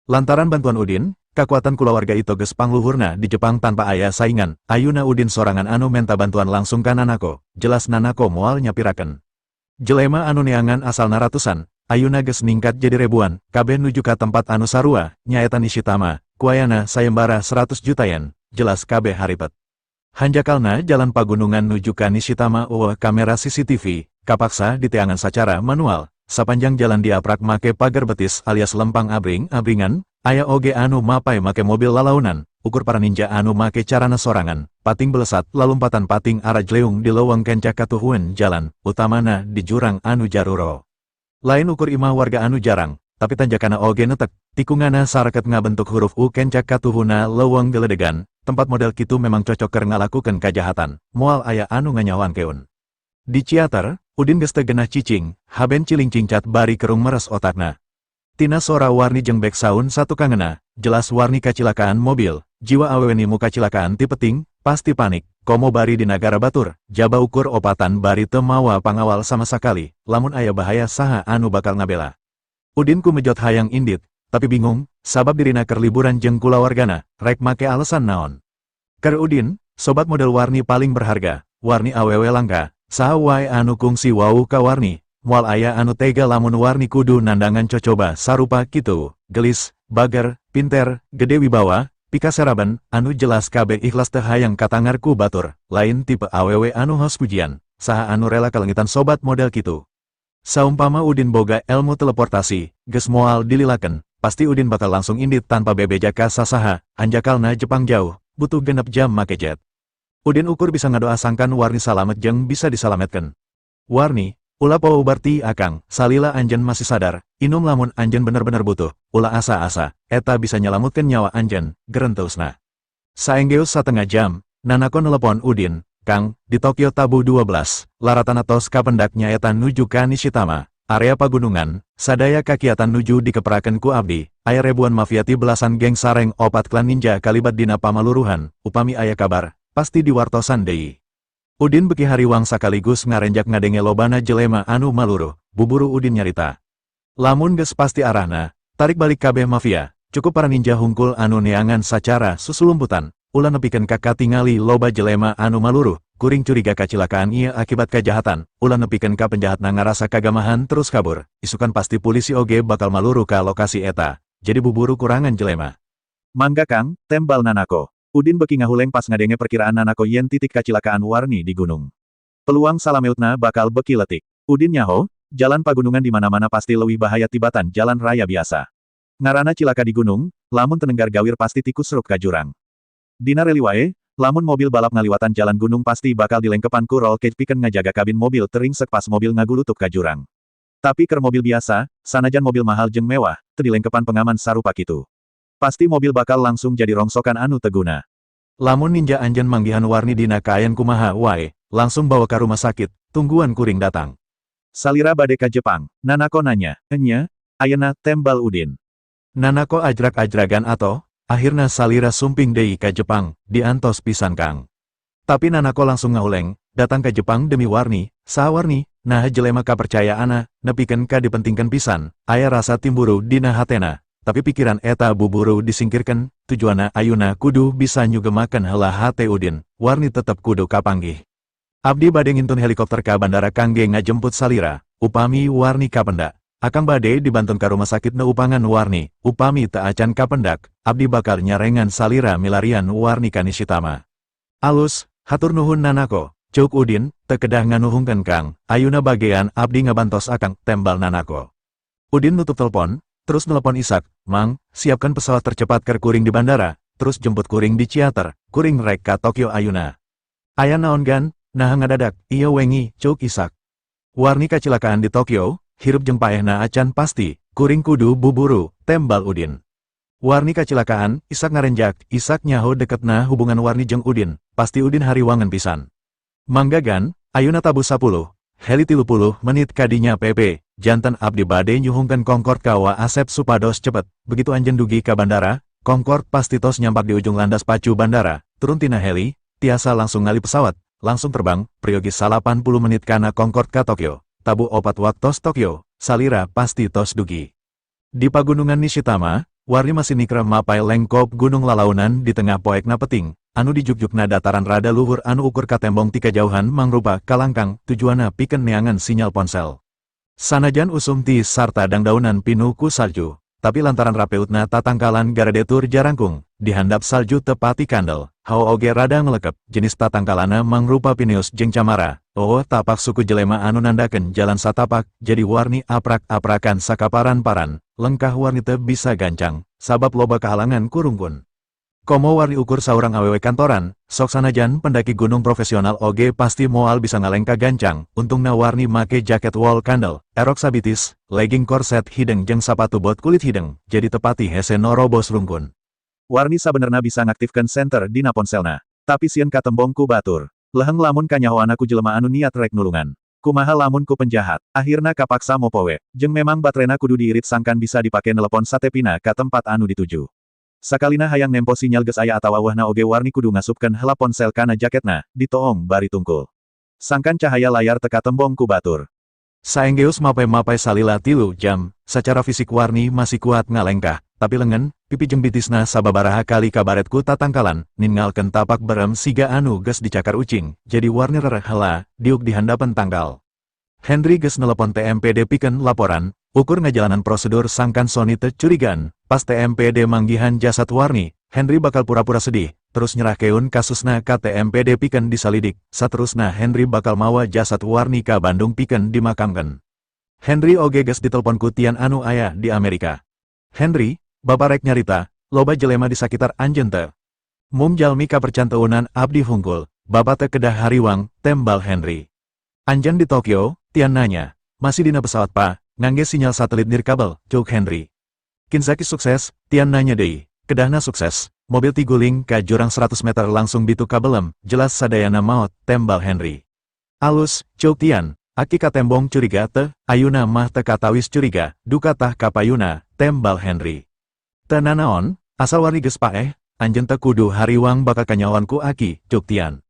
Lantaran bantuan Udin, kekuatan kulawarga itu geus pangluhurna di Jepang tanpa aya saingan, ayeuna Udin sorangan anu menta bantuan langsung ka Nanako, jelas Nanako moal nyapiraken. Jelema anu neangan asalna ratusan, ayeuna geus ningkat jadi ribuan, kabeh nuju ka tempat anu sarua, nyaeta Nishitama, kuayana sayembara 100 juta yen, jelas kabeh haripet. Hanjakalna jalan pagunungan nuju ka Nishitama eueuh kamera CCTV, kapaksa diteangan sacara manual. Sapanjang jalan diaprak make pagar betis alias lempang abringan, aya oge anu mapai make mobil lalaunan, ukur para ninja anu make carana sorangan, pating belesat lalumpatan pating arajleung di leuweung kencak katuhueun jalan, utamana di jurang anu jaruro. Lain ukur imah warga anu jarang, tapi tanjakana oge netek, tikungana sareket ngabentuk huruf U kencak katuhuna leuweung geledegan, tempat model kitu memang cocok keur ngalakukeun kajahatan, moal aya anu nganyawankeun. Di ciater, Udin geus teu genah cicing, haben ciling cingcat bari kerung meres otakna. Tina sora warni jeung backsound satu kangena, jelas warni kacilakaan mobil, jiwa awewe nimu kacilakaan ti peting, pasti panik, komo bari di nagara batur, jaba ukur opatan bari teu mawa pangawal sama sakali, lamun aya bahaya saha anu bakal ngabela. Udin ku mejot hayang indit, tapi bingung, sabab dirina keur liburan jeung kulawargana, rek make alesan naon. Keur Udin, sobat model warni paling berharga, warni awewe langka. Saha wae anu kungsi wau ka warni, moal aya anu tega lamun warni kudu nandangan cocoba sarupa kitu, gelis, bager, pinter, gede wibawa, pikaseraben, anu jelas kabeh ikhlas teu hayang katangar ku batur, lain tipe awewe anu hos pujian, saha anu rela kalengitan sobat model kitu. Saumpama Udin boga ilmu teleportasi, geus moal dililaken, pasti Udin bakal langsung indit tanpa bebeja ka sasaha, hanjakalna Jepang jauh, butuh genep jam make jet. Udin ukur bisa ngadoa sangkan warni salamet jeung bisa disalametkeun. Warni, ulah poho berti akang, salila anjeun masih sadar, inum lamun anjeun bener-bener butuh, ulah asa-asa, eta bisa nyelamutkeun nyawa anjeun, gerenteusna. Saenggeus satengah jam, Nanako nelepon Udin, Kang, di Tokyo Tabu 12, laratana tos kapendak nyaeta nuju ka Nishitama, area pagunungan, sadaya kakiatan nuju dikeperakeun ku abdi, aya ribuan mafia ti belasan geng sareng opat klan ninja kalibat dina pamaluruhan, upami aya kabar. Pasti diwartosan deui. Udin beki hariwang sakaligus ngarenjak ngadenge lobana jelema anu maluruh, buburu Udin nyarita. Lamun geus pasti arahna, tarik balik kabeh mafia, cukup para ninja hungkul anu neangan sacara susulumputan, ulah nepikeun ka katingali loba jelema anu maluruh, kuring curiga kacilakaan ieu akibat kajahatan, ulah nepikeun ka penjahatna ngarasa kagamahan terus kabur, isukan pasti polisi oge bakal maluruh ka lokasi eta, jadi buburu kurangan jelema. Mangga Kang, tembal Nanako. Udin beki ngahuleng pas ngadenge perkiraan Nanako yen titik kacilakaan warni di gunung. Peluang salameutna bakal beki letik. Udin nyaho, jalan pagunungan di mana-mana pasti leuwih bahaya tibatan jalan raya biasa. Ngarana cilaka di gunung, lamun tenenggar gawir pasti tikus seruk ka jurang. Dina reli wae, lamun mobil balap ngaliwatan jalan gunung pasti bakal dilengkepan ku roll cage pikeun ngajaga kabin mobil teringsek pas mobil ngagulutuk ka jurang. Tapi keur mobil biasa, sanajan mobil mahal jeung mewah, teu dilengkepan pengaman sarupa kitu. Pasti mobil bakal langsung jadi rongsokan anu teguna. Lamun ninja anjeun manggihan warni dina kaen kumaha wae, langsung bawa ka rumah sakit, tungguan kuring datang. Salira bade ka Jepang, Nanako nanya, enya, ayeuna tembal Udin. Nanako ajrak-ajragan ato, akhirna salira sumping deui ka Jepang, diantos pisan Kang. Tapi Nanako langsung ngahuleng, datang ke Jepang demi warni, saha warni, nah jelema kapercayaana, nepikeun ka dipentingkeun pisan, aya rasa timburu dina hatena. Tapi pikiran eta buburu disingkirkan, tujuana ayuna kudu bisa nyugemaken heula hate Udin, warni tetep kudu kapanggih. Abdi bade ngintun helikopter ka bandara kangge ngajemput salira, upami warni kapendak. Akang bade dibantun ka rumah sakit neupangan warni, upami teu acan kapendak, abdi bakal nyarengan salira milarian warni ka Nishitama. Alus, hatur nuhun Nanako, ceuk Udin, teu kedah nganuhungkeun Kang, ayuna bagean abdi ngabantos akang, tembal Nanako. Udin nutup telepon, terus nelpon Isak, Mang, siapkan pesawat tercepat keur kuring di bandara, terus jemput kuring di ciater, kuring rek ka Tokyo ayuna. Aya naon gan, nah ngadadak, iya wengi, ceuk Isak. Warni kacilakaan di Tokyo, hirup jeung paehna acan pasti, kuring kudu buburu, tembal Udin. Warni kacilakaan, Isak ngarenjak, Isak nyaho deketna hubungan warni jeung Udin, pasti Udin hariwangan pisan. Mangga gan, ayuna tabu 10, heli 30 menit kadinya PP. Jantan abdi bade nyuhungkeun Concorde kawa Asep supados cepet, begitu anjeun dugi ka bandara, Concorde pasti tos nyampak di ujung landas pacu bandara, turun tina heli, tiasa langsung ngali pesawat, langsung terbang, priogis 80 menit kana Concorde ka Tokyo, tabu opat waktos Tokyo, salira pasti tos dugi. Di pagunungan Nishitama, warni masih nikra mapai lengkop gunung lalaunan di tengah poekna peting, anu dijuk-jukna dataran rada luhur anu ukur katembong tika jauhan mangrupa kalangkang tujuana pikeun neangan sinyal ponsel. Sanajan usum ti sarta dangdaunan pinu ku salju, tapi lantaran rapeutna tatangkalan garadetur jarangkung, dihandap salju tepati kandel, hao oge rada ngelekep, jenis tatangkalana mangrupa pineus jeung camara. Oh, tapak suku jelema anu nandakeun jalan satapak, jadi warni aprak-aprakan sakaparan-paran, lengkah warni teu bisa gancang, sabab loba kahalangan kurungkun. Komo warni ukur saurang awewe kantoran, sok sanajan pendaki gunung profesional oge pasti moal bisa ngalengka gancang, untungna warni make jaket wall candle, erok sabitis, legging korset hideng jeung sapatu bot kulit hideng, jadi tepati hese norobos rungkun. Warni sabenerna bisa ngaktifkan center dina ponselna, tapi sieun katembong ku batur. Leheng lamun kanyahoan aku jelema anu niat rek nulungan. Kumaha lamun ku penjahat, akhirna kapaksa mopowe, jeung memang baterena kudu diirit sangkan bisa dipake nelepon satepina ka tempat anu dituju. Sakalina hayang nempo sinyal geus aya atawa weuhna oge warni kudu ngasupkeun heula ponsel kana jaketna, ditoong bari tungkul. Sangkan cahaya layar teka tembong ku batur. Saenggeus mapai-mapai salila 3 jam, secara fisik warni masih kuat ngalengkah, tapi lengan, pipi jeung bitisna sababaraha kali kabaretku tatangkalan, ninggalkeun tapak berem siga anu geus dicakar ucing, jadi warni rereh heula, diuk di handapan tanggal. Henry geus nelepon TMPD pikeun laporan, ukur ngajalanan prosedur sangkan Sony teu curigaan, pas TMPD manggihan jasad warni, Henry bakal pura-pura sedih, terus nyerahkeun kasusna ka TMPD pikeun disalidik, saterusna Henry bakal mawa jasad warni ka Bandung pikeun dimakamkeun. Henry oge geus ditelepon ku Tian anu aya di Amerika. Henry, Bapa rek nyarita, loba jelema di sakitar anjeun teu. Mum jalmi ka percanteunan abdi hungkul, Bapa teu kedah hariwang, tembal Henry. Anjeun di Tokyo, Tian nanya, masih dina pesawat pa, ngangge sinyal satelit nirkabel, cuk Henry. Kinsaki sukses, Tian nanya deui, kedahna sukses, mobil tiguling ka jurang 100 meter langsung bitu kabelem, jelas sadayana maot, tembal Henry. Alus, cuk Tian, aki katembong curiga teu, ayuna mah teu katawis curiga, duka tah kapayuna, tembal Henry. Teu nanaon, asal warni geus paeh, anjeun teu kudu hariwang bakal kanyawan ku aki, cuk Tian.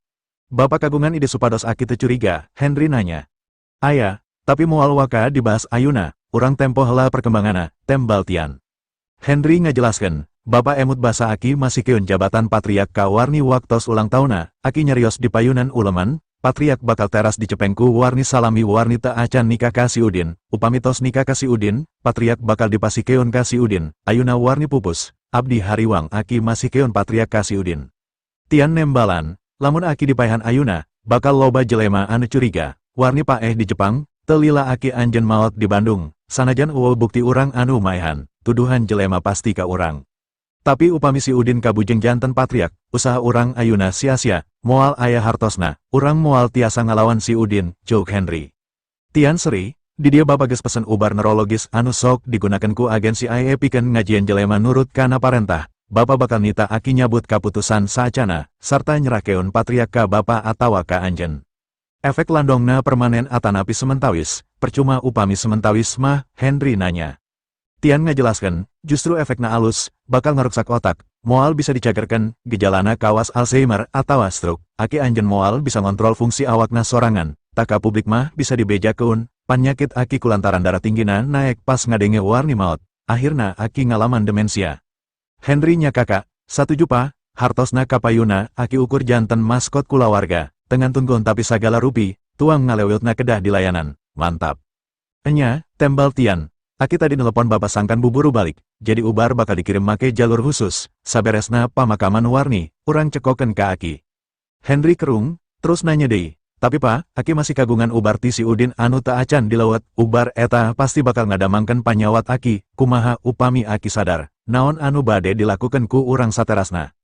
Bapa kagungan ide supados aki teu curiga, Henry nanya. Aya, tapi moal waka dibahas ayuna, urang tempo heula perkembanganna, tembal Tian. Henry ngajelaskeun, Bapa emut basa aki masih keun jabatan patriak ka warni waktos ulang tahunna, aki nyarios di payunan uleman, patriak bakal teras dicepengku warni salami warni teu acan nikah ka si Udin, upami tos nikah ka si Udin, patriak bakal dipasikeun ka si Udin, ayuna warni pupus, abdi hariwang aki masih keun patriak ka si Udin. Tian nembalan, lamun aki dipaehan ayuna, bakal loba jelema anu curiga, warni paeh di Jepang, teu lila aki anjeun maot di Bandung, sanajan eueuh bukti urang anu maehan, tuduhan jelema pasti ka urang. Tapi upami si Udin kabujeng janten patriak, usaha urang ayuna sia-sia, moal aya hartosna, urang moal tiasa ngalawan si Udin, cuk Henry. Tian seri, di dia Bapa geus pesen ubar neurologis anu sok digunakeun ku agensi AE pikeun ngajieun jelema nurut kana parentah, Bapa bakal nita aki nyabut kaputusan saacana, sarta nyerahkeun patriak ka Bapa atawa ka anjeun. Efek landongna permanen atanapi sementawis, percuma upami sementawis mah, Henry nanya. Tian ngajelaskeun, justru efekna alus, bakal ngaruksak otak, moal bisa dicagerkeun, gejalana kawas Alzheimer atawa stroke, aki anjeun moal bisa ngontrol fungsi awakna sorangan, taka publik mah bisa dibejakeun, panyakit aki kulantaran darah tinggina naek pas ngadenge warni maot, akhirna aki ngalaman demensia. Henry nya kakak, satuju pa, hartosna kapayuna, aki ukur janten maskot kulawarga, tengan tunggon tapi sagala rupi, tuang ngalewiltna kedah di layanan, mantap. Enya, tembal Tian. Aki tadi nelepon Bapa sangkan buburu balik, jadi ubar bakal dikirim make jalur khusus, saberesna pamakaman warni, urang cekoken ka aki. Henry kerung, terus nanya deui, tapi pa, aki masih kagungan ubar ti si Udin anu teu acan dilewet, ubar eta pasti bakal ngadamangkeun panyawat aki, kumaha upami aki sadar, naon anu bade dilakukeun ku urang saterasna.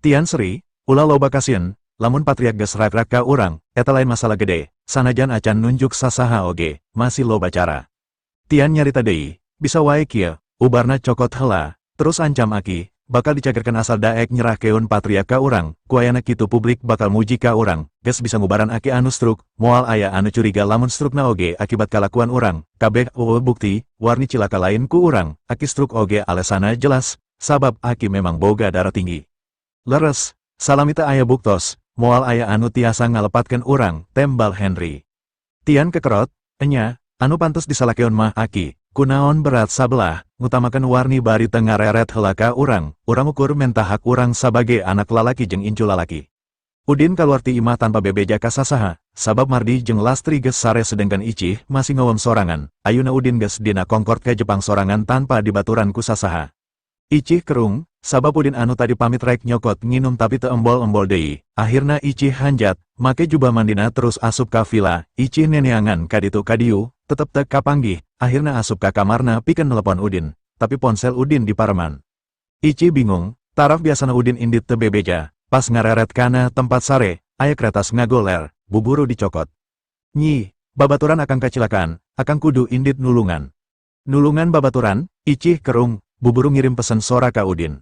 Tian seri, ulah loba kasieun, lamun patriak geus rak-rak ka urang, eta lain masalah gede, sanajan acan nunjuk sasaha oge, masih loba cara. Tian nyarita deui, bisa wae kieu, ubarna cokot heula, terus ancam aki, bakal dicagerkeun asal daek nyerahkeun patriak ka urang, kuayana kitu publik bakal muji ka urang, geus bisa ngubaran aki anu struk, moal aya anu curiga lamun strukna oge akibat kalakuan urang, kabeh eueuh bukti, warni cilaka lain ku urang, aki struk oge alesana jelas, sabab aki memang boga darah tinggi. Leres, salami teu aya buktos, moal aya anu tiasa ngalepatkeun urang, tembal Henry. Tian kekerot, enya, anu pantes disalakeun mah aki, kunaon berat sabelah, ngutamakan warni bari tengah reret helaka urang ukur mentahak urang sebagai anak lalaki jeung incu lalaki. Udin kaluarti imah tanpa bebeja kasasaha, sabab Mardi jeung Lastri geus sare sedengkan Icih masih ngawem sorangan, ayeuna Udin geus dina kongkord ke Jepang sorangan tanpa dibaturan ku sasaha. Icih kerung, sabab Udin anu tadi pamit rek nyokot nginum tapi teu embol-embol deui. Akhirna Icih hanjat, make jubah mandina terus asup ka vila, Icih neneangan kaditu kadiu, tetep teu kapanggih, akhirna asup ka kamarna pikeun nelepon Udin, tapi ponsel Udin di pareman. Icih bingung, taraf biasana Udin indit teu bebeja, pas ngareret kana tempat sare, aya kretas ngagoler, buburu dicokot. Nyi, babaturan akang kacilakaan, akang kudu indit nulungan. Nulungan babaturan, Icih kerung, buburu ngirim pesen sora ka Udin.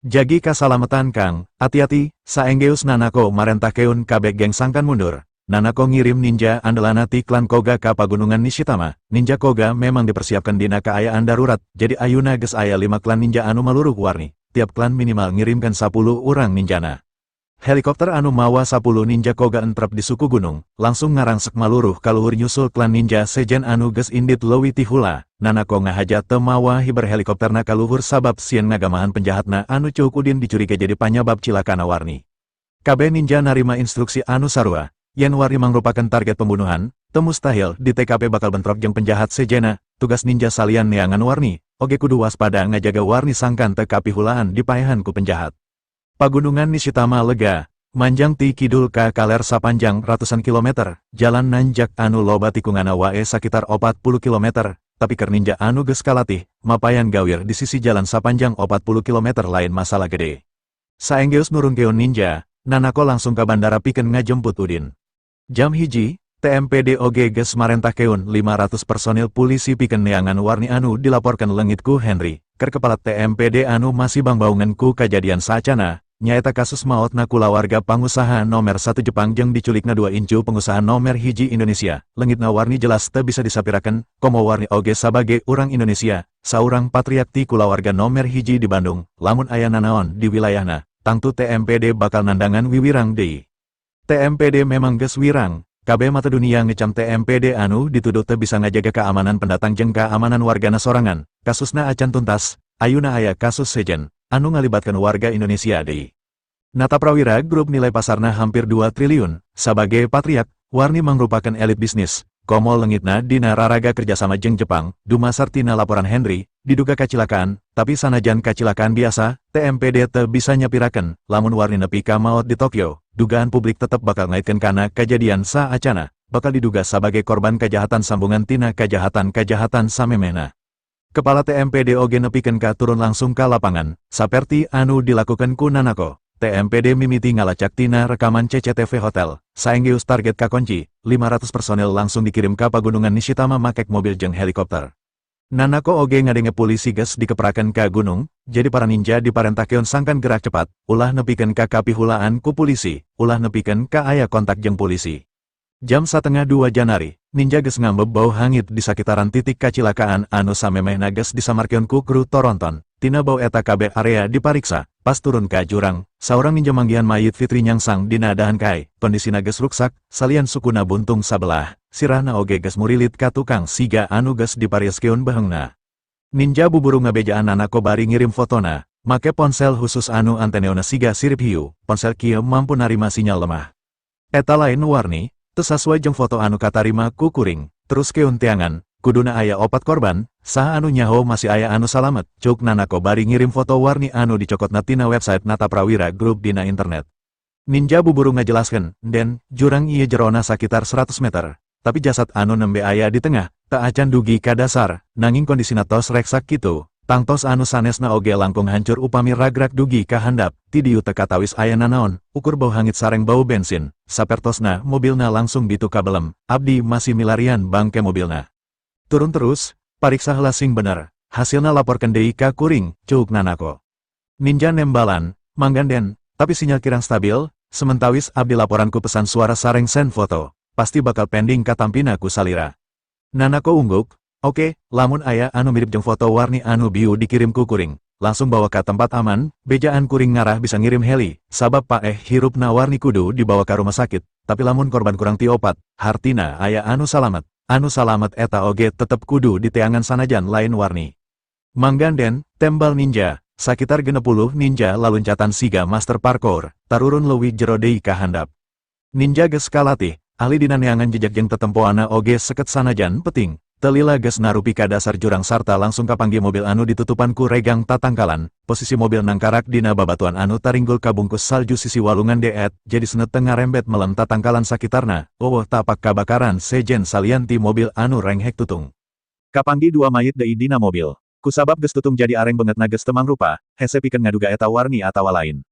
Jagi kasalametan Kang, hati-hati, saenggeus Nanako marentakeun kabeh geng sangkan mundur. Nanako ngirim ninja andelana ti klan Koga ka pagunungan Nishitama. Ninja Koga memang dipersiapkan dina kaayaan darurat, jadi ayuna geus aya 5 klan ninja anu maluruh warni. Tiap klan minimal ngirimkan 10 urang ninjana. Helikopter anu mawa 10 ninja Koga entrep di suku gunung, langsung ngarangsek maluruh kaluhur nyusul klan ninja sejen anu geus indit leuwih ti hula. Nanako ngahaja teu mawa hiber helikopterna kaluhur sabab sieun ngagamahan penjahatna anu cuuk Udin dicuriga jadi panyabab cilakana warni. Kabeh ninja narima instruksi anu sarua, yen warni mangrupakan target pembunuhan, teu mustahil di TKP bakal bentrok jeung penjahat sejena. Tugas ninja salian neangan warni, oge kudu waspada ngajaga warni sangkan teu kapihulaan dipaehan ku penjahat. Pagunungan Nishitama lega, manjang ti kidul ka kaler sapanjang ratusan kilometer, jalan nanjak anu loba tikungana wae sakitar 40 kilometer, tapi keur ninja anu geus kalatih, mapayan gawir di sisi jalan sapanjang 40 kilometer lain masalah gede. Saenggeus nurunkeun ninja, Nanako langsung ka bandara pikeun ngajemput Udin. Jam hiji, TMPD oge geus marentakeun 500 personil polisi pikeun neangan warni anu dilaporkan leungit ku Henry, keur kepala TMPD anu masih bangbaungan ku kajadian saacana. Nyaeta kasus maotna kulawarga pangusaha nomer 1 Jepang jeung diculikna 2 incu pengusaha nomer 1 Indonesia. Leungitna warni jelas teu bisa disapiraken, komo warni oge sabage urang Indonesia, saurang patriak ti kulawarga nomer 1 di Bandung, lamun aya nanaon di wilayahna, tangtu TMPD bakal nandangan wiwirang deui. TMPD memang geus wirang, kabeh mata dunia ngecam TMPD anu dituduh teu bisa ngajaga keamanan pendatang jeung keamanan wargana sorangan. Kasusna acan tuntas, ayuna aya kasus sejen anu ngalibatkan warga Indonesia deui. Nata Prawira Group nilai pasarna hampir 2 triliun, sabagai patriak, warni mangrupakan elit bisnis, komo leungitna dina raraga kerjasama jeung Jepang, dumasar tina laporan Henry, diduga kacilakaan, tapi sanajan kacilakaan biasa, TMPD teu bisa nyapiraken, lamun warni nepi ka maot di Tokyo, dugaan publik tetep bakal ngaitkeun kana kajadian saacana, bakal diduga sebagai korban kejahatan sambungan tina kejahatan samemehna. Kepala TMPD oge nepikeun ka turun langsung ka lapangan, saperti anu dilakukan ku Nanako. TMPD mimiti ngalacak tina rekaman CCTV hotel, saenggeus target kakonci, 500 personel langsung dikirim ka pagunungan Nishitama makek mobil jeung helikopter. Nanako oge ngadenge polisi geus dikeprakeun ka gunung, jadi para ninja diparentakeun sangkan gerak cepat, ulah nepikeun ka kapihulaan ku polisi, ulah nepikeun ka aya kontak jeung polisi. Jam 1:30 Janari, ninja geus ngambeb bau hangit di sakitaran titik kacilakaan anu samemehna geus disamarkeun ku kru Toronton. Tina bau eta kabeh area dipariksa, pas turun ka jurang, saurang ninja manggihan mayit Fitri nyangsang dina dahan kai, kondisina geus ruksak, salian sukuna buntung sabelah, sirahna oge geus murilit ka tukang siga anu geus diparieskeun beheungna. Ninja buburu ngabejaan Nanako bari ngirim fotona, make ponsel khusus anu anteneona siga sirip hiu, ponsel kieu mampu narima sinyal lemah. Eta lain warni, teu sasuai jeung foto anu katarima ku kuring, terus keun teangan, kuduna aya 4 korban, saha anu nyaho masih aya anu salamet, cuk Nanako bari ngirim foto warni anu dicokotna tina website Nata Prawira Group dina internet. Ninja buburu ngajelaskeun, den, jurang ieu jerona sakitar 100 meter, tapi jasad anu nembe aya di tengah, teu acan dugi ka dasar, nanging kondisina tos reksak kitu. Tangtos anu sanesna oge langkung hancur upami ragrak dugi ka handap, ti dieu teu katawis aya nanaon, ukur bau hangit sareng bau bensin, sapertosna mobilna langsung bitu kabelem, abdi masih milarian bangke mobilna. Turun terus, pariksa heula sing bener, hasilna laporkeun deui ka kuring, cuuk Nanako. Ninja nembalan, mangganden, tapi sinyal kirang stabil, sementawis abdi laporanku pesan suara sareng send foto, pasti bakal pending katampina ku salira. Nanako ungguk, oke, lamun aya anu mirip jeung foto warni anu biu dikirim ku kuring, langsung bawa ka tempat aman, bejaan kuring ngarah bisa ngirim heli, sabab paeh hirupna warni kudu dibawa ka rumah sakit, tapi lamun korban kurang ti opat, hartina aya anu salamet, anu salamet eta oge tetep kudu diteangan sanajan lain warni. Mangganden, tembal ninja, sakitar 60 ninja laluncatan siga master parkour, tarurun leuwih jero deui ka handap. Ninja geus kalatih, ahli dina neangan jejak jeung tetempoana oge seket sanajan peting. Telila geus narupi ka dasar jurang sarta langsung kapanggih mobil anu ditutupan ku regang tatangkalan, posisi mobil nangkarak dina babatuan anu taringgul kabungkus salju sisi walungan deet, jadi senet tengah rembet melem tatangkalan sakitarna, tapak kabakaran sejen salianti mobil anu renghek tutung. Kapanggih dua mayit deui dina mobil. Kusabab geus tutung jadi areng beungeutna geus teu mangrupa, hese pikeun ngaduga eta warni atawa lain.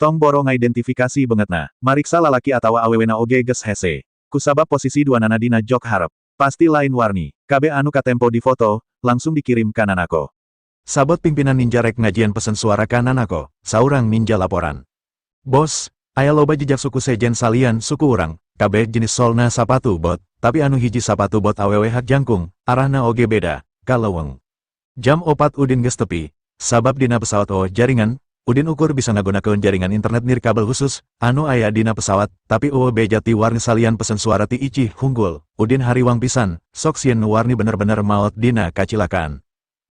Tong boro ngaidentifikasi beungeutna, mariksa lalaki atawa awewena oge geus hese. Kusabab posisi duanana dina jok hareup. Pasti lain warni. KB anu katempo di foto, langsung dikirim ka Nanako. Sabot pimpinan ninja rek ngajian pesen suara ka Nanako, saurang ninja laporan. Bos, aya loba jejak suku sejen salian suku urang, KB jenis solna sapatu bot, tapi anu hiji sapatu bot awewe hak jangkung, arahna oge beda, ka leuweung. Jam 4 Udin geus tepi, sabab dina pesawat jaringan, Udin ukur bisa ngagunakeun jaringan internet nirkabel khusus, anu aya dina pesawat, tapi beja ti warni salian pesen suara ti icih hunggul. Udin hariwang pisan, sok sieun warni bener-bener maot dina kacilakaan.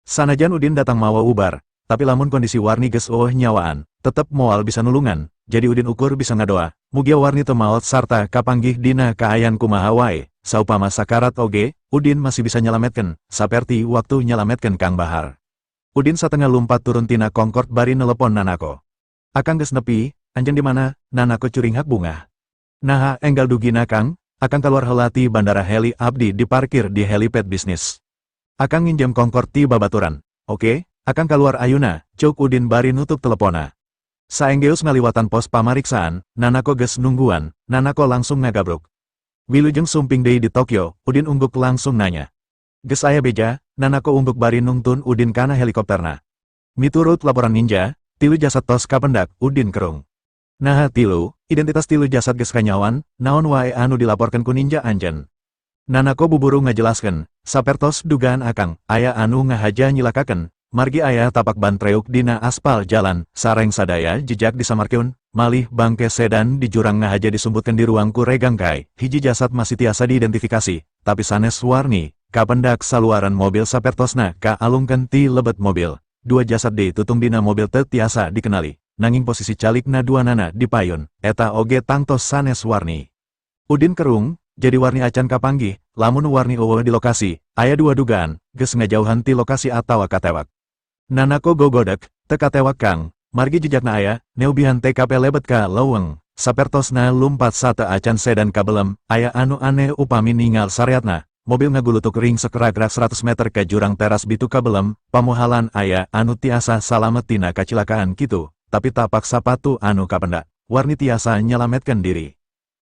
Sanajan Udin datang mawa ubar, tapi lamun kondisi warni geus nyawaan, tetep moal bisa nulungan, jadi Udin ukur bisa ngadoa, mugia warni teu maot sarta kapanggih dina kaayan kumaha wae, saupama sakarat oge, Udin masih bisa nyelametkeun, saperti waktu nyelametkeun Kang Bahar. Udin satengah lumpat turun tina Concorde bari nelepon Nanako. Akang geus nepi, anjeun di mana? Nanako curing hak bunga. Naha enggal dugina Kang, akang keluar heula ti bandara heli abdi diparkir di helipad bisnis. Akang nginjem Concorde ti babaturan. Oke, akang keluar ayuna, ceuk Udin bari nutup telepona. Saenggeus ngaliwatan pos pamariksaan, Nanako geus nungguan, Nanako langsung ngagabruk. Wilujeng sumping deui di Tokyo, Udin ungguk langsung nanya. Geus aya beja, Nanako ungguk bari nungtun Udin kana helikopterna. Miturut laporan ninja, 3 jasad tos kapendak, Udin kerung. Nah 3, identitas 3 jasad geus kanyawan, naon wae anu dilaporkeun ku ninja anjeun. Nanako buburu ngajelaskeun, sapertos dugaan akang, aya anu ngahaja nyilakakeun, margi aya tapak ban treuk dina aspal jalan, sareng sadaya jejak disamarkeun, malih bangke sedan di jurang ngahaja disumbutkeun di ruang ku regang kai, hiji jasad masih tiasa diidentifikasi, tapi sanes warni. Kapendak saluaran mobil sapertosna ka alungkeun ti lebet mobil. 2 jasad ditutung dina mobil teu tiasa dikenali. Nanging posisi calikna duanana dipayun, eta oge tangtos sanes warni. Udin kerung, jadi warni acan kapanggih, lamun warni di lokasi, aya 2 dugaan, geus ngajauhan ti lokasi atawa katewak. Nanako gogodek, teu katewak Kang, margi jejakna aya, neubihan TKP lebet ka leuweung. Sapertosna lumpat sate acan sedan kabelem, aya anu aneh upami ningal sareatna. Mobil ngagulutuk ring sekeragrak 100 meter ke jurang teras bitu kabelem, pamuhalan aya anu tiasa salamet tina kacilakaan kitu, tapi tapak sapatu anu kapendak, warni tiasa nyelametkeun diri.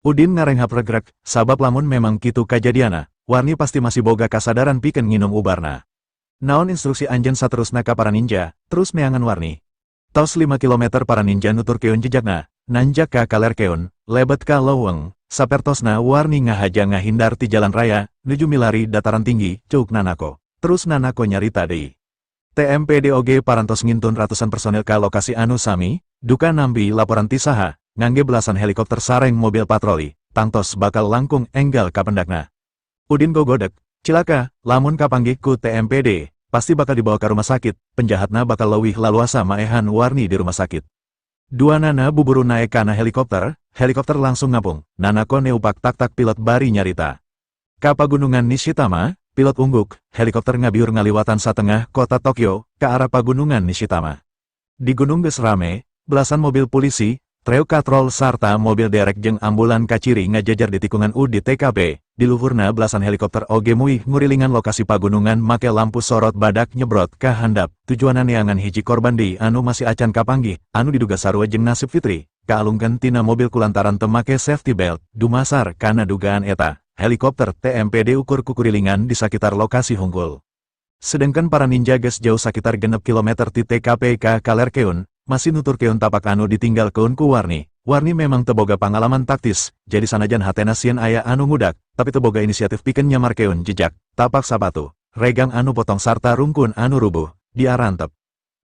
Udin ngarenghap regrek, sabab lamun memang kitu kajadiana, warni pasti masih boga kasadaran pikeun nginum ubarna. Naon instruksi anjeun saterusna ka para ninja, terus neangan warni. Tos 5 km para ninja nuturkeun jejakna, nanjak ka kalerkeun, lebet ka leuweung. Sapertosna warni ngahaja ngahindar ti jalan raya, nuju milari dataran tinggi, ceuk Nanako. Terus Nanako nyarita deui. TMPDOG parantos ngintun ratusan personil ka lokasi anu sami, duka nambi laporan ti saha, ngangge belasan helikopter sareng mobil patroli, tangtos bakal langkung enggal kapendakna. Udin gogodek, cilaka, lamun kapanggih ku TMPD, pasti bakal dibawa ke rumah sakit, penjahatna bakal leuwih laluasa maehan warni di rumah sakit. Dua nana buburu naik kana helikopter langsung ngapung. Nanako neupak tak-tak pilot bari nyarita. Ka pagunungan Nishitama, pilot ungguk, helikopter ngabiur ngaliwatan satengah kota Tokyo, ke arah pagunungan Nishitama. Di gunung geus rame, belasan mobil polisi, truk katrol sarta mobil derek jeung ambulan kaciri ngajajar di tikungan di TKP. Di luhurna belasan helikopter oge muih ngurilingan lokasi pagunungan make lampu sorot badak nyebrot ka handap. Tujuanan neangan hiji korban di anu masih acan kapanggih, anu diduga sarua jeung nasib fitri. Kaalungkeun tina mobil kulantaran teu make safety belt, dumasar kana dugaan eta. Helikopter TMPD ukur kukurilingan di sekitar lokasi hunggul. Sedangkan para ninja geus jauh sekitar 6 km ti TKP ka kalerkeun, masih nuturkeun tapak anu ditinggalkeun ku warni. Warni memang teboga pangalaman taktis, jadi sanajan hatena sieun aya anu ngudak, tapi teboga inisiatif pikeun nyamarkeun jejak, tapak sapatu, regang anu potong sarta rungkun anu rubuh, diarantep.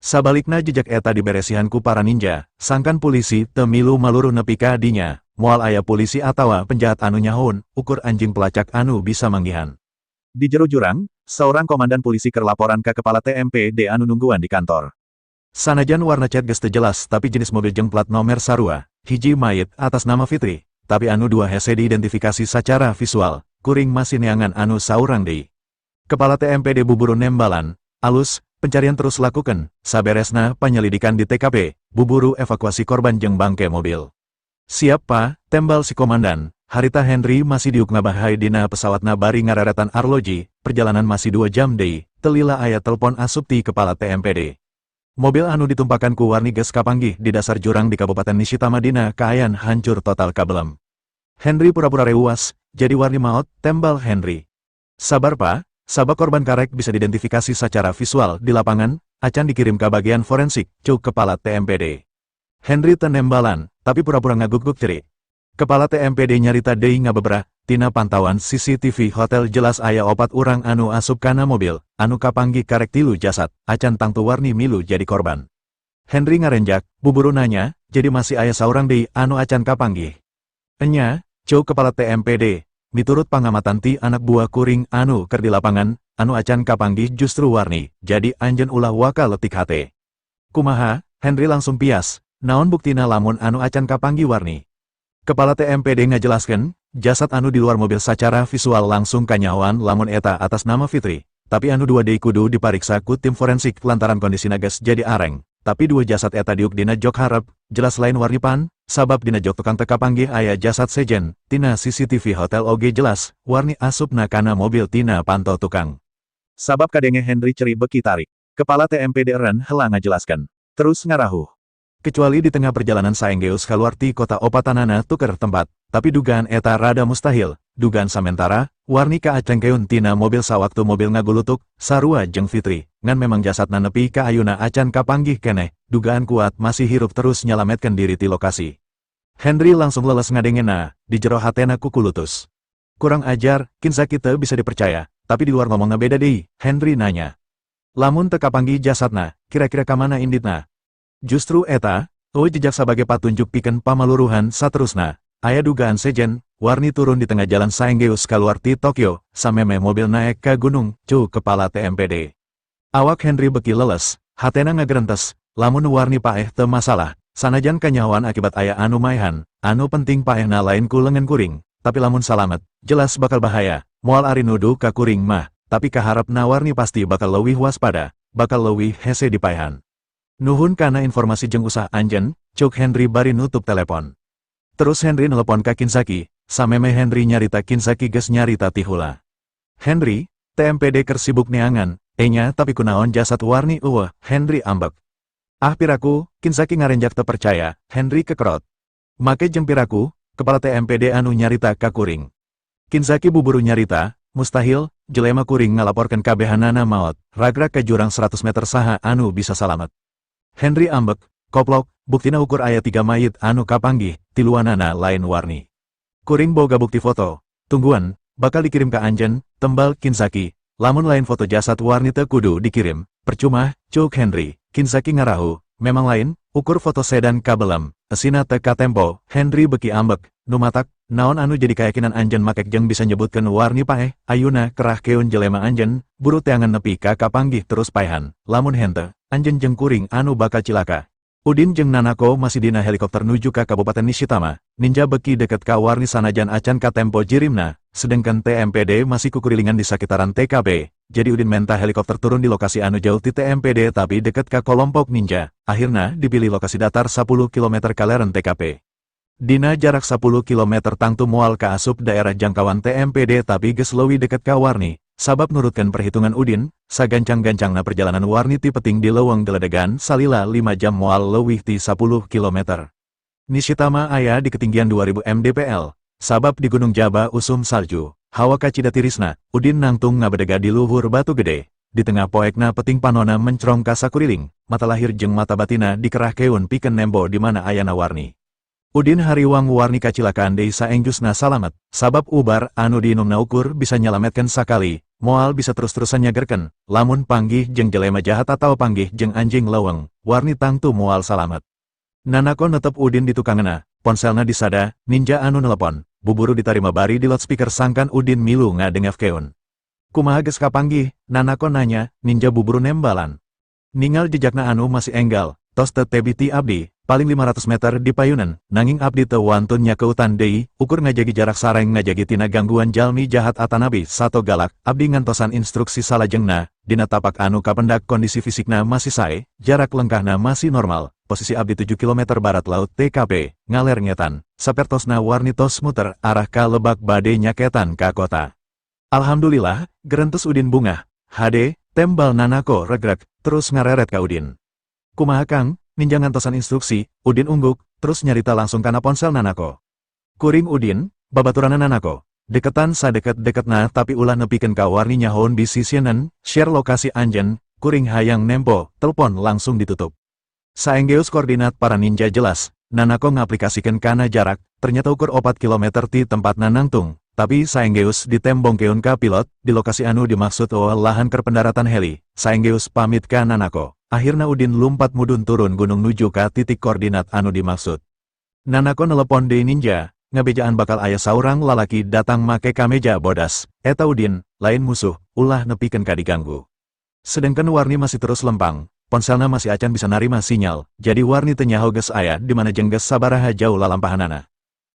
Sabalikna jejak eta diberesihan ku para ninja, sangkan polisi teu milu maluru nepi ka dinya, moal aya polisi atawa penjahat anu nyahun, ukur anjing pelacak anu bisa manggihan. Di jero jurang, seorang komandan polisi keur laporan ke kepala TMPD anu nungguan di kantor. Sanajan warna cat geus teu jelas tapi jenis mobil jeung plat nomer sarua, hiji mayit atas nama Fitri, tapi anu dua hese diidentifikasi secara visual, kuring masih neangan anu saurang deui. Kepala TMPD buburu nembalan, alus, pencarian terus lakukan, saberesna penyelidikan di TKP, buburu evakuasi korban jeung bangke mobil. Siap pa, tembal si komandan. Harita Henry masih diuk ngabahai dina pesawatna bari ngareretan arloji, perjalanan masih 2 jam deui, telila aya telepon asup ti kepala TMPD. Mobil anu ditumpakan ku warni geus kapanggih di dasar jurang di Kabupaten Nishitama dina kaayaan hancur total kabelem. Henry pura-pura reuas, jadi warni maot, tembal Henry. Sabar pa, sabab korban karek bisa diidentifikasi secara visual di lapangan, acan dikirim ke bagian forensik, cuk kepala TMPD. Henry tenembalan, tapi pura-pura ngaguk-guk cerik. Kepala TMPD nyarita deui ngabebrah, tina pantauan CCTV hotel jelas aya 4 urang anu asup kana mobil, anu kapanggih karek 3 jasad, acan tangtu warni milu jadi korban. Henry ngarenjak, buburu nanya, jadi masih aya saurang deui anu acan kapanggih. Enya, cuk kepala TMPD, miturut pangamatan ti anak buah kuring anu keur di lapangan, anu acan kapanggih justru warni, jadi anjeun ulah waka letik hate. Kumaha, Henry langsung pias, naon buktina lamun anu acan kapanggih warni. Kepala TMPD ngajelaskeun, jasad anu di luar mobil secara visual langsung kanyahoan lamun eta atas nama Fitri, tapi anu dua deui kudu dipariksa ku tim forensik lantaran kondisina geus jadi areng, tapi 2 jasad eta diuk dina jok hareup, jelas lain warni pan, sabab dina jok tukang teu kapanggih aya jasad sejen, tina CCTV hotel oge jelas, warni asupna kana mobil tina panto tukang. Sabab kadenge Henry ceri beki tarik, kepala TMPD eren heula ngajelaskeun, terus ngarahuh. Kecuali di tengah perjalanan saenggeus kaluar ti kota opatanana tuker tempat, tapi dugaan eta rada mustahil, dugaan samentara, warni ka acengkeun tina mobil sawaktu mobil ngagulutuk, sarua jeung Fitri, ngan memang jasadna nepi ka ayuna acan kapanggih keneh, dugaan kuat masih hirup terus nyalametkeun diri ti lokasi. Henry langsung leles ngadengena, di jero hatena kukulutus. Kurang ajar, kinsa kita bisa dipercaya, tapi di luar ngomongna beda deui, Henry nanya. Lamun teu kapanggih jasadna, kira-kira kamana inditna? Justru eta, jejak sebagai patunjuk pikeun pamaluruhan saterusna, aya dugaan sejen, warni turun di tengah jalan saenggeus kaluar ti Tokyo, sameme mobil naek ka gunung, cuk kepala TMPD. Awak Henry beki leles, hatena ngagerentes, lamun warni paeh teu masalah, sanajan kanyahoan akibat aya anu maehan, anu penting paehna lain ku leungeun kuring, tapi lamun salamet, jelas bakal bahaya, moal ari nuduh ka kuring mah, tapi kaharepna warni pasti bakal leuwih waspada, bakal leuwih hese dipaehan. Nuhun kana informasi jeung usah anjeun, cuk Henry bari nutup telepon. Terus Henry nelpon ka Kinsaki, sameme Henry nyarita Kinsaki geus nyarita ti heula. Henry, TMPD keur sibuk neangan, enya tapi kunaon jasad warni eueuh, Henry ambek. Ah piraku, Kinsaki ngarenjak teu percaya, Henry kekerot. Make jeung piraku, kepala TMPD anu nyarita ka kuring. Kinsaki buburu nyarita, mustahil, jelema kuring ngalaporkeun kabehanana maot, ragrag ka jurang 100 meter saha anu bisa salamet. Henry ambek, koplok, buktina ukur aya 3 mayit anu kapanggih, tiluanana lain warni. Kuring boga bukti foto, tungguan, bakal dikirim ka anjeun, tembal Kinsaki, lamun lain foto jasad warni teu kudu dikirim, percuma, cuk Henry, Kinsaki ngarahu, memang lain, ukur foto sedan kabelem, esina teu katempo, Henry beki ambek, numatak, naon anu jadi keyakinan anjeun makek jeung bisa nyebutkeun warni paeh, ayuna kerah keun jelema anjeun, buru teangan nepi ka kapanggih terus paehan, lamun henteu, anjeun jeung kuring anu bakal cilaka. Udin jeung Nanako masih dina helikopter nuju ka Kabupaten Nishitama, Ninja beki deket ka warni sanajan acan katempo jirimna, sedangkan TMPD masih kukurilingan di sekitaran TKP, jadi Udin menta helikopter turun di lokasi anu jauh ti TMPD tapi deket ka kelompok ninja, akhirna dipilih lokasi datar 10 km kaleren TKP. Dina jarak 10 km tangtu moal ka asup daerah jangkauan TMPD tapi geus leuwih deket ka warni, sabab nurutkeun perhitungan Udin, sagancang-gancangna perjalanan warni ti peting di leuweung geledegan salila 5 jam moal leuwih ti 10 km. Nishitama aya di ketinggian 2000 mdpl, sabab di Gunung Jaba usum salju, hawa kacida tirisna, Udin nangtung ngabedega di luhur batu gede, di tengah poekna peting panona mencrong ka sakuriling, mata lahir jeung mata batina dikerah keun pikeun nembo di mana ayana warni. Udin hariwang warni kacilakaan deui saengjusna salamet, sabab ubar anu diinumna ukur bisa nyalametkeun sakali, moal bisa terus-terusan nyagerkeun, lamun panggih jeung jelema jahat atau panggih jeung anjing leuweung, warni tangtu moal salamet. Nanako netep Udin di tukangeuna, ponselna disada, ninja anu nelepon, buburu ditarima bari di loudspeaker sangkan Udin milu ngadengef keun. Kumaha geus kapanggih, nanako nanya, ninja buburu nembalan. Ningal jejakna anu masih enggal, tos teu tebiti abdi, paling 500 meter di payunan, nanging abdi teu wantun nyakeutan deui, ukur ngajagi jarak sareng ngajagi tina gangguan jalmi jahat atanabi sato galak, abdi ngantosan instruksi salajengna, dina tapak anu kapendak kondisi fisikna masih sae, jarak lengkahna masih normal, posisi abdi 7 km barat laut TKP, ngaler ngetan, sapertosna warni tos muter arah ka Lebak bade nyaketan ka kota. Alhamdulillah, gerentus Udin bungah, hade, tembal nanako regrek, terus ngareret ka Udin. Kumaha Kang, ninja ngantosan instruksi, Udin ungguk, terus nyarita langsung kana ponsel nanako. Kuring Udin, babaturanna nanako. Deketan sadeket-deketna tapi ulah nepikeun ka warni nyahoun bisi sieun, share lokasi anjen, kuring hayang nempo, telepon langsung ditutup. Saenggeus koordinat para ninja jelas, nanako ngaplikasikeun kana jarak, ternyata ukur 4 km ti tempatna nangtung. Tapi saenggeus ditembongkeun ka pilot, di lokasi anu dimaksud lahan keur pendaratan heli, saenggeus pamit ka nanako. Akhirna Udin lumpat mudun turun gunung nuju ka titik koordinat anu dimaksud. Nanako nelepon deui ninja, ngabejaan bakal aya saurang lalaki datang make kameja bodas. Eta Udin, lain musuh, ulah nepikeun ka diganggu. Sedengkeun warni masih terus lempang, ponselna masih acan bisa narima sinyal, jadi warni teu nyaho geus aya di mana jeung geus sabaraha jauh lalampahanana.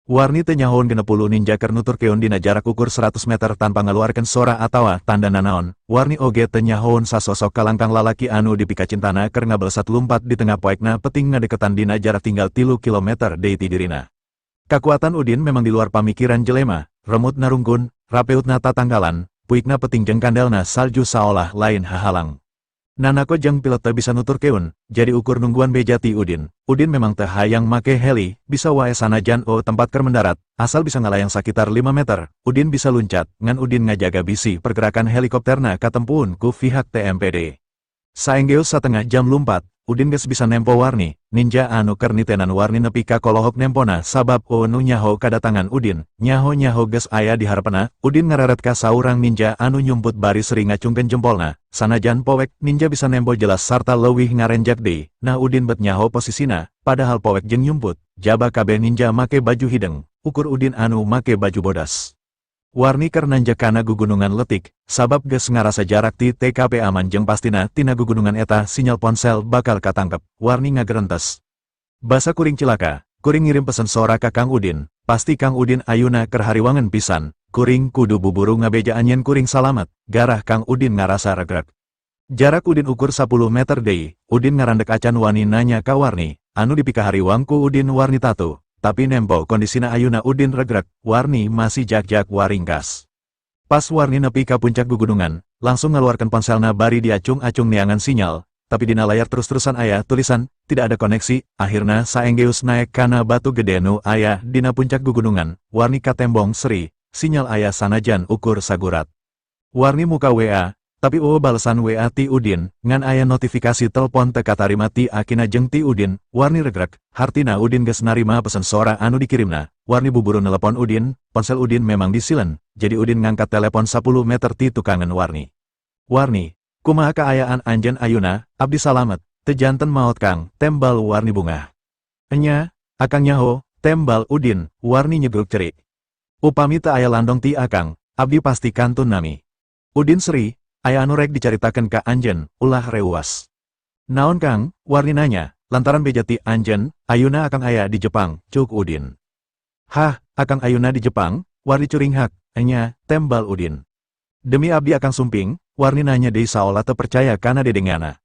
Warni teu nyahoun 60 ninja keur nuturkeun dina jarak ukur 100 meter tanpa ngaluarkeun sora atawa tanda nanaon. Warni oge teu nyahoun sasosok kalangkang lalaki anu dipika cintana keur ngabelesat lumpat di tengah poekna peting ngadeketan dina jarak tinggal 3 km deui ti dirina. Kakuatan Udin memang di luar pamikiran jelema, remut narungkun, rapeutna tatanggalan, puikna peting jeung kandelna salju saolah lain hahalang. Nanako jeung pilot teu bisa nuturkeun, jadi ukur nungguan beja ti Udin. Udin memang teu hayang make heli, bisa wae sanajan tempat keur mendarat, asal bisa ngalayang sakitar 5 meter, Udin bisa luncat, ngan Udin ngajaga bisi pergerakan helikopterna katempuun ku pihak TMPD. Saenggeus satengah jam lumpat, Udin geus bisa nempo warni, ninja anu keur nitenan warni nepi ka kolohok nempona sabab nu nyaho kadatangan Udin, nyaho geus aya di hareupeuna, Udin ngareret ka saurang ninja anu nyumput bari seri ngacungkeun jempolna, sanajan powek ninja bisa nempo jelas sarta leuwih ngarenjak deui, nah Udin bet nyaho posisina, padahal powek jeung nyumput, jaba kabeh ninja make baju hideng, ukur Udin anu make baju bodas. Warni keur nanjak kana gugunungan letik, sabab geus ngarasa jarak ti TKP aman jeung pastina tina gugunungan eta sinyal ponsel bakal katangkep, warni ngagerentes. Basa kuring cilaka, kuring ngirim pesen sora ka Kang Udin, pasti Kang Udin ayuna keur hariwangen pisan, kuring kudu buburu ngabejaan yen kuring salamet, garah Kang Udin ngarasa regrek. Jarak Udin ukur 10 meter deui, Udin ngarandek acan wani nanya ka warni, anu dipika hariwang ku Udin warni tatu. Tapi nempo kondisina ayuna Udin regrek, warni masih jak-jak waringkas. Pas warni nepi ka puncak gugunungan, langsung ngeluarkan ponselna bari diacung-acung neangan sinyal, tapi dina layar terus-terusan aya tulisan, tidak ada koneksi, akhirna saenggeus naek kana batu gede nu aya dina puncak gugunungan, warni katembong seri, sinyal aya sanajan ukur sagurat. Warni muka WA, tapi balesan WA ti Udin, ngan aya notifikasi telepon teu katarima ti akina jeung ti Udin, warni regrek, hartina Udin geus narima pesen sora anu dikirimna, warni buburu nelepon Udin, ponsel Udin memang disilen, jadi Udin ngangkat telepon 10 meter ti tukangan warni. Warni, kumaha kaayaan anjeun ayuna, abdi salamet, teu janten maot Kang, tembal warni bungah. Enya, akang nyaho, tembal Udin, warni nyegruk cerik. Upami teu aya landong ti akang, abdi pasti kantun nami. Udin seri, aya anu rek dicaritakeun ka anjeun, ulah reuas. Naon Kang, warni nanya, lantaran beja ti anjeun, ayuna akang aya di Jepang, cuk Udin. Hah, akang ayuna di Jepang, warni curinghak, enya, tembal Udin. Demi abdi akang sumping, warni nanya deui saolah teu percaya kana dedengana.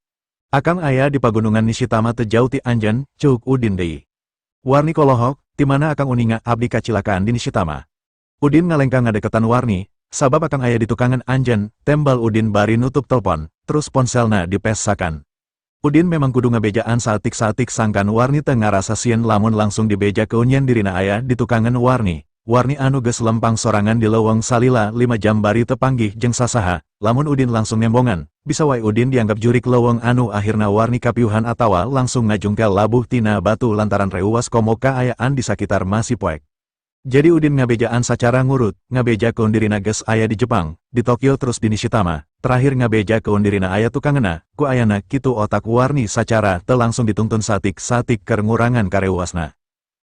Akang aya di pagunungan Nishitama teu jauh ti anjeun, cuk Udin deui. Warni kolohok, ti mana akang uninga abdi kacilakaan di Nishitama. Udin ngalengkang ngadeketan warni, sabab akang aya di tukangan anjeun, tembal Udin bari nutup telepon, terus ponselna dipesakan. Udin memang kudu ngabejaan saeutik-saeutik sangkan warni teu ngarasa sieun lamun langsung dibeja keunyen dirina aya di tukangan warni. Warni anu geus lempang sorangan di leuweung salila 5 jam bari teu panggih jeung sasaha, lamun Udin langsung nembongan, bisa wae Udin dianggap jurik leuweung anu akhirna warni kapiuhan atawa langsung ngajungkel labuh tina batu lantaran reuwas komo kaayaan di sakitar masih poek. Jadi Udin ngabejaan sacara ngurut, ngabeja keun dirina geus aya di Jepang, di Tokyo terus di Nishitama, terakhir ngabeja keun dirina aya tukangena, ku ayana kitu otak warni sacara teu langsung dituntun satik-satik keur ngurangan kareuasna.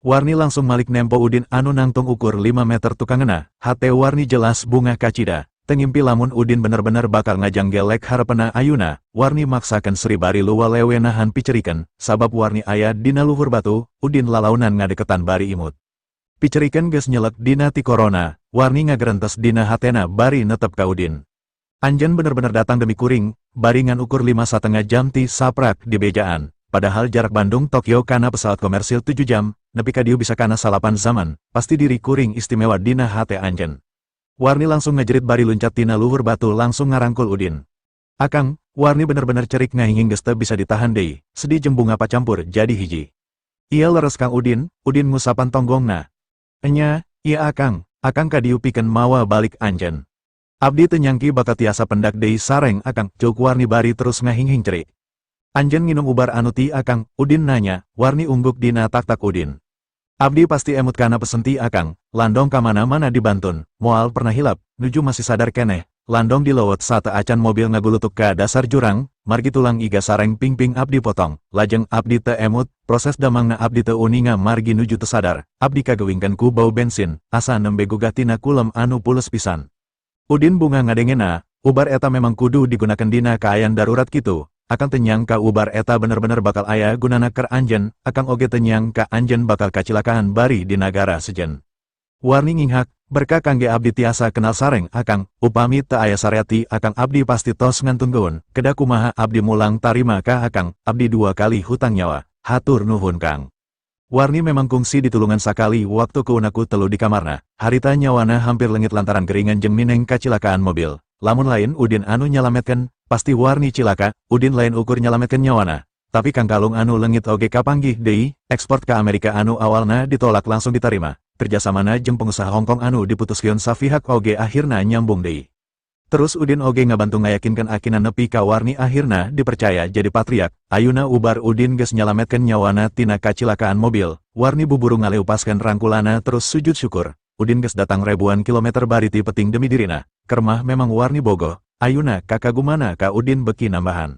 Warni langsung malik nempo Udin anu nangtung ukur 5 meter tukangena, hate warni jelas bungah kacida, tengimpi lamun Udin bener-bener bakal ngajang gelek harapena Ayuna, Warni maksakan Sri bari luwa lewe nahan picerikan, sabab Warni aya dina luhur batu, Udin lalaunan ngadeketan bari imut. Picerikan geus nyelek dina ti corona, Warni ngagerentes dina hatena bari netep ka Udin. Anjen bener-bener datang demi kuring, bari ngan ukur 5,5 jam ti saprak di bejaan, padahal jarak Bandung-Tokyo kana pesawat komersil 7 jam, nepi ka dieu bisa kana 8 zaman, pasti diri kuring istimewa dina hate anjen. Warni langsung ngajerit bari luncat tina luhur batu langsung ngarangkul Udin. Akang, Warni bener-bener cerik ngahinging geus teu bisa ditahan deui, sedih jembung apa campur jadi hiji. Ia leres Kang Udin ngusapan tonggongna. Enya, iya Akang ka dieu pikeun mawa balik anjen. Abdi teu nyangki bakal tiasa pendak deui sareng Akang, ceuk Warni bari terus ngahinging cerik. Anjen nginum ubar anu ti Akang, Udin nanya, Warni ungguk dina tak-tak Udin. Abdi pasti emut kana pesenti Akang, landong ka mana-mana dibantun, moal pernah hilap, nuju masih sadar keneh, landong dilowot saat acan mobil ngagulutuk ka dasar jurang, margi tulang iga sareng ping-ping Abdi potong, lajeng Abdi teu emut, proses damangna Abdi teu uninga margi nuju teu sadar, Abdi kagewingkeun ku bau bensin, asa nembe gugah tina kulem anu pules pisan. Udin bunga ngadengena, ubar eta memang kudu digunakan dina kaayan darurat kitu. Akang tenyang ka ubar eta bener-bener bakal aya gunana ker anjen, Akang oge tenyang ka anjen bakal kacilakaan bari di nagara sejen. Warni nginghak, berkah kangge Abdi tiasa kenal sareng Akang, upami teu aya sareati Akang Abdi pasti tos ngantungkeun, kedah kumaha Abdi mulang tarima ka Akang, Abdi 2 kali hutang nyawa, hatur nuhun Kang. Warni memang kungsi ditulungan sakali waktu keunaku telu di kamarna, harita nyawana hampir lengit lantaran geringan jeung mineng kacilakaan mobil. Lamun lain Udin anu nyalametkeun, pasti Warni cilaka, Udin lain ukur nyalametkeun nyawana. Tapi Kang Kalung anu leungit oge kapanggih deui, ekspor ka Amerika anu awalna ditolak langsung ditarima. Kerjasamana jeung pengusaha Hongkong anu diputuskeun sapihak oge akhirna nyambung deui. Terus Udin oge ngabantu ngayakinkeun akina nepi ka Warni akhirna dipercaya jadi patriak. Ayuna ubar Udin geus nyalametkeun nyawana tina kacilakaan mobil, Warni buburu ngaleupaskeun rangkulana terus sujud syukur. Udin geus datang ribuan kilometer bari ti peting demi dirina. Kermah memang Warni bogoh, ayuna kakagumana ka Udin beki nambahan.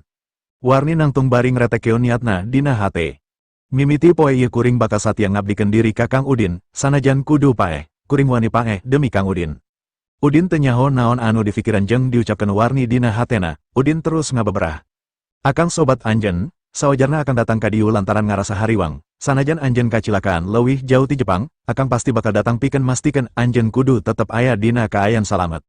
Warni nangtung bari ngretekeun niatna dina hate. Mimiti poe ieu kuring bakal satya ngabdikeun diri ka Kang Udin, sanajan kudu paeh, kuring wani paeh demi Kang Udin. Udin teu nyaho naon anu dipikiran jeung diucapkeun Warni dina hatena, Udin terus ngabeberah. Akang sobat anjen, sawajarna Akang datang ka dieu lantaran ngarasa hariwang, sanajan anjen kacilakaan leuwih jauh ti Jepang, Akang pasti bakal datang pikeun mastikeun anjen kudu tetep aya dina kaayan salamet.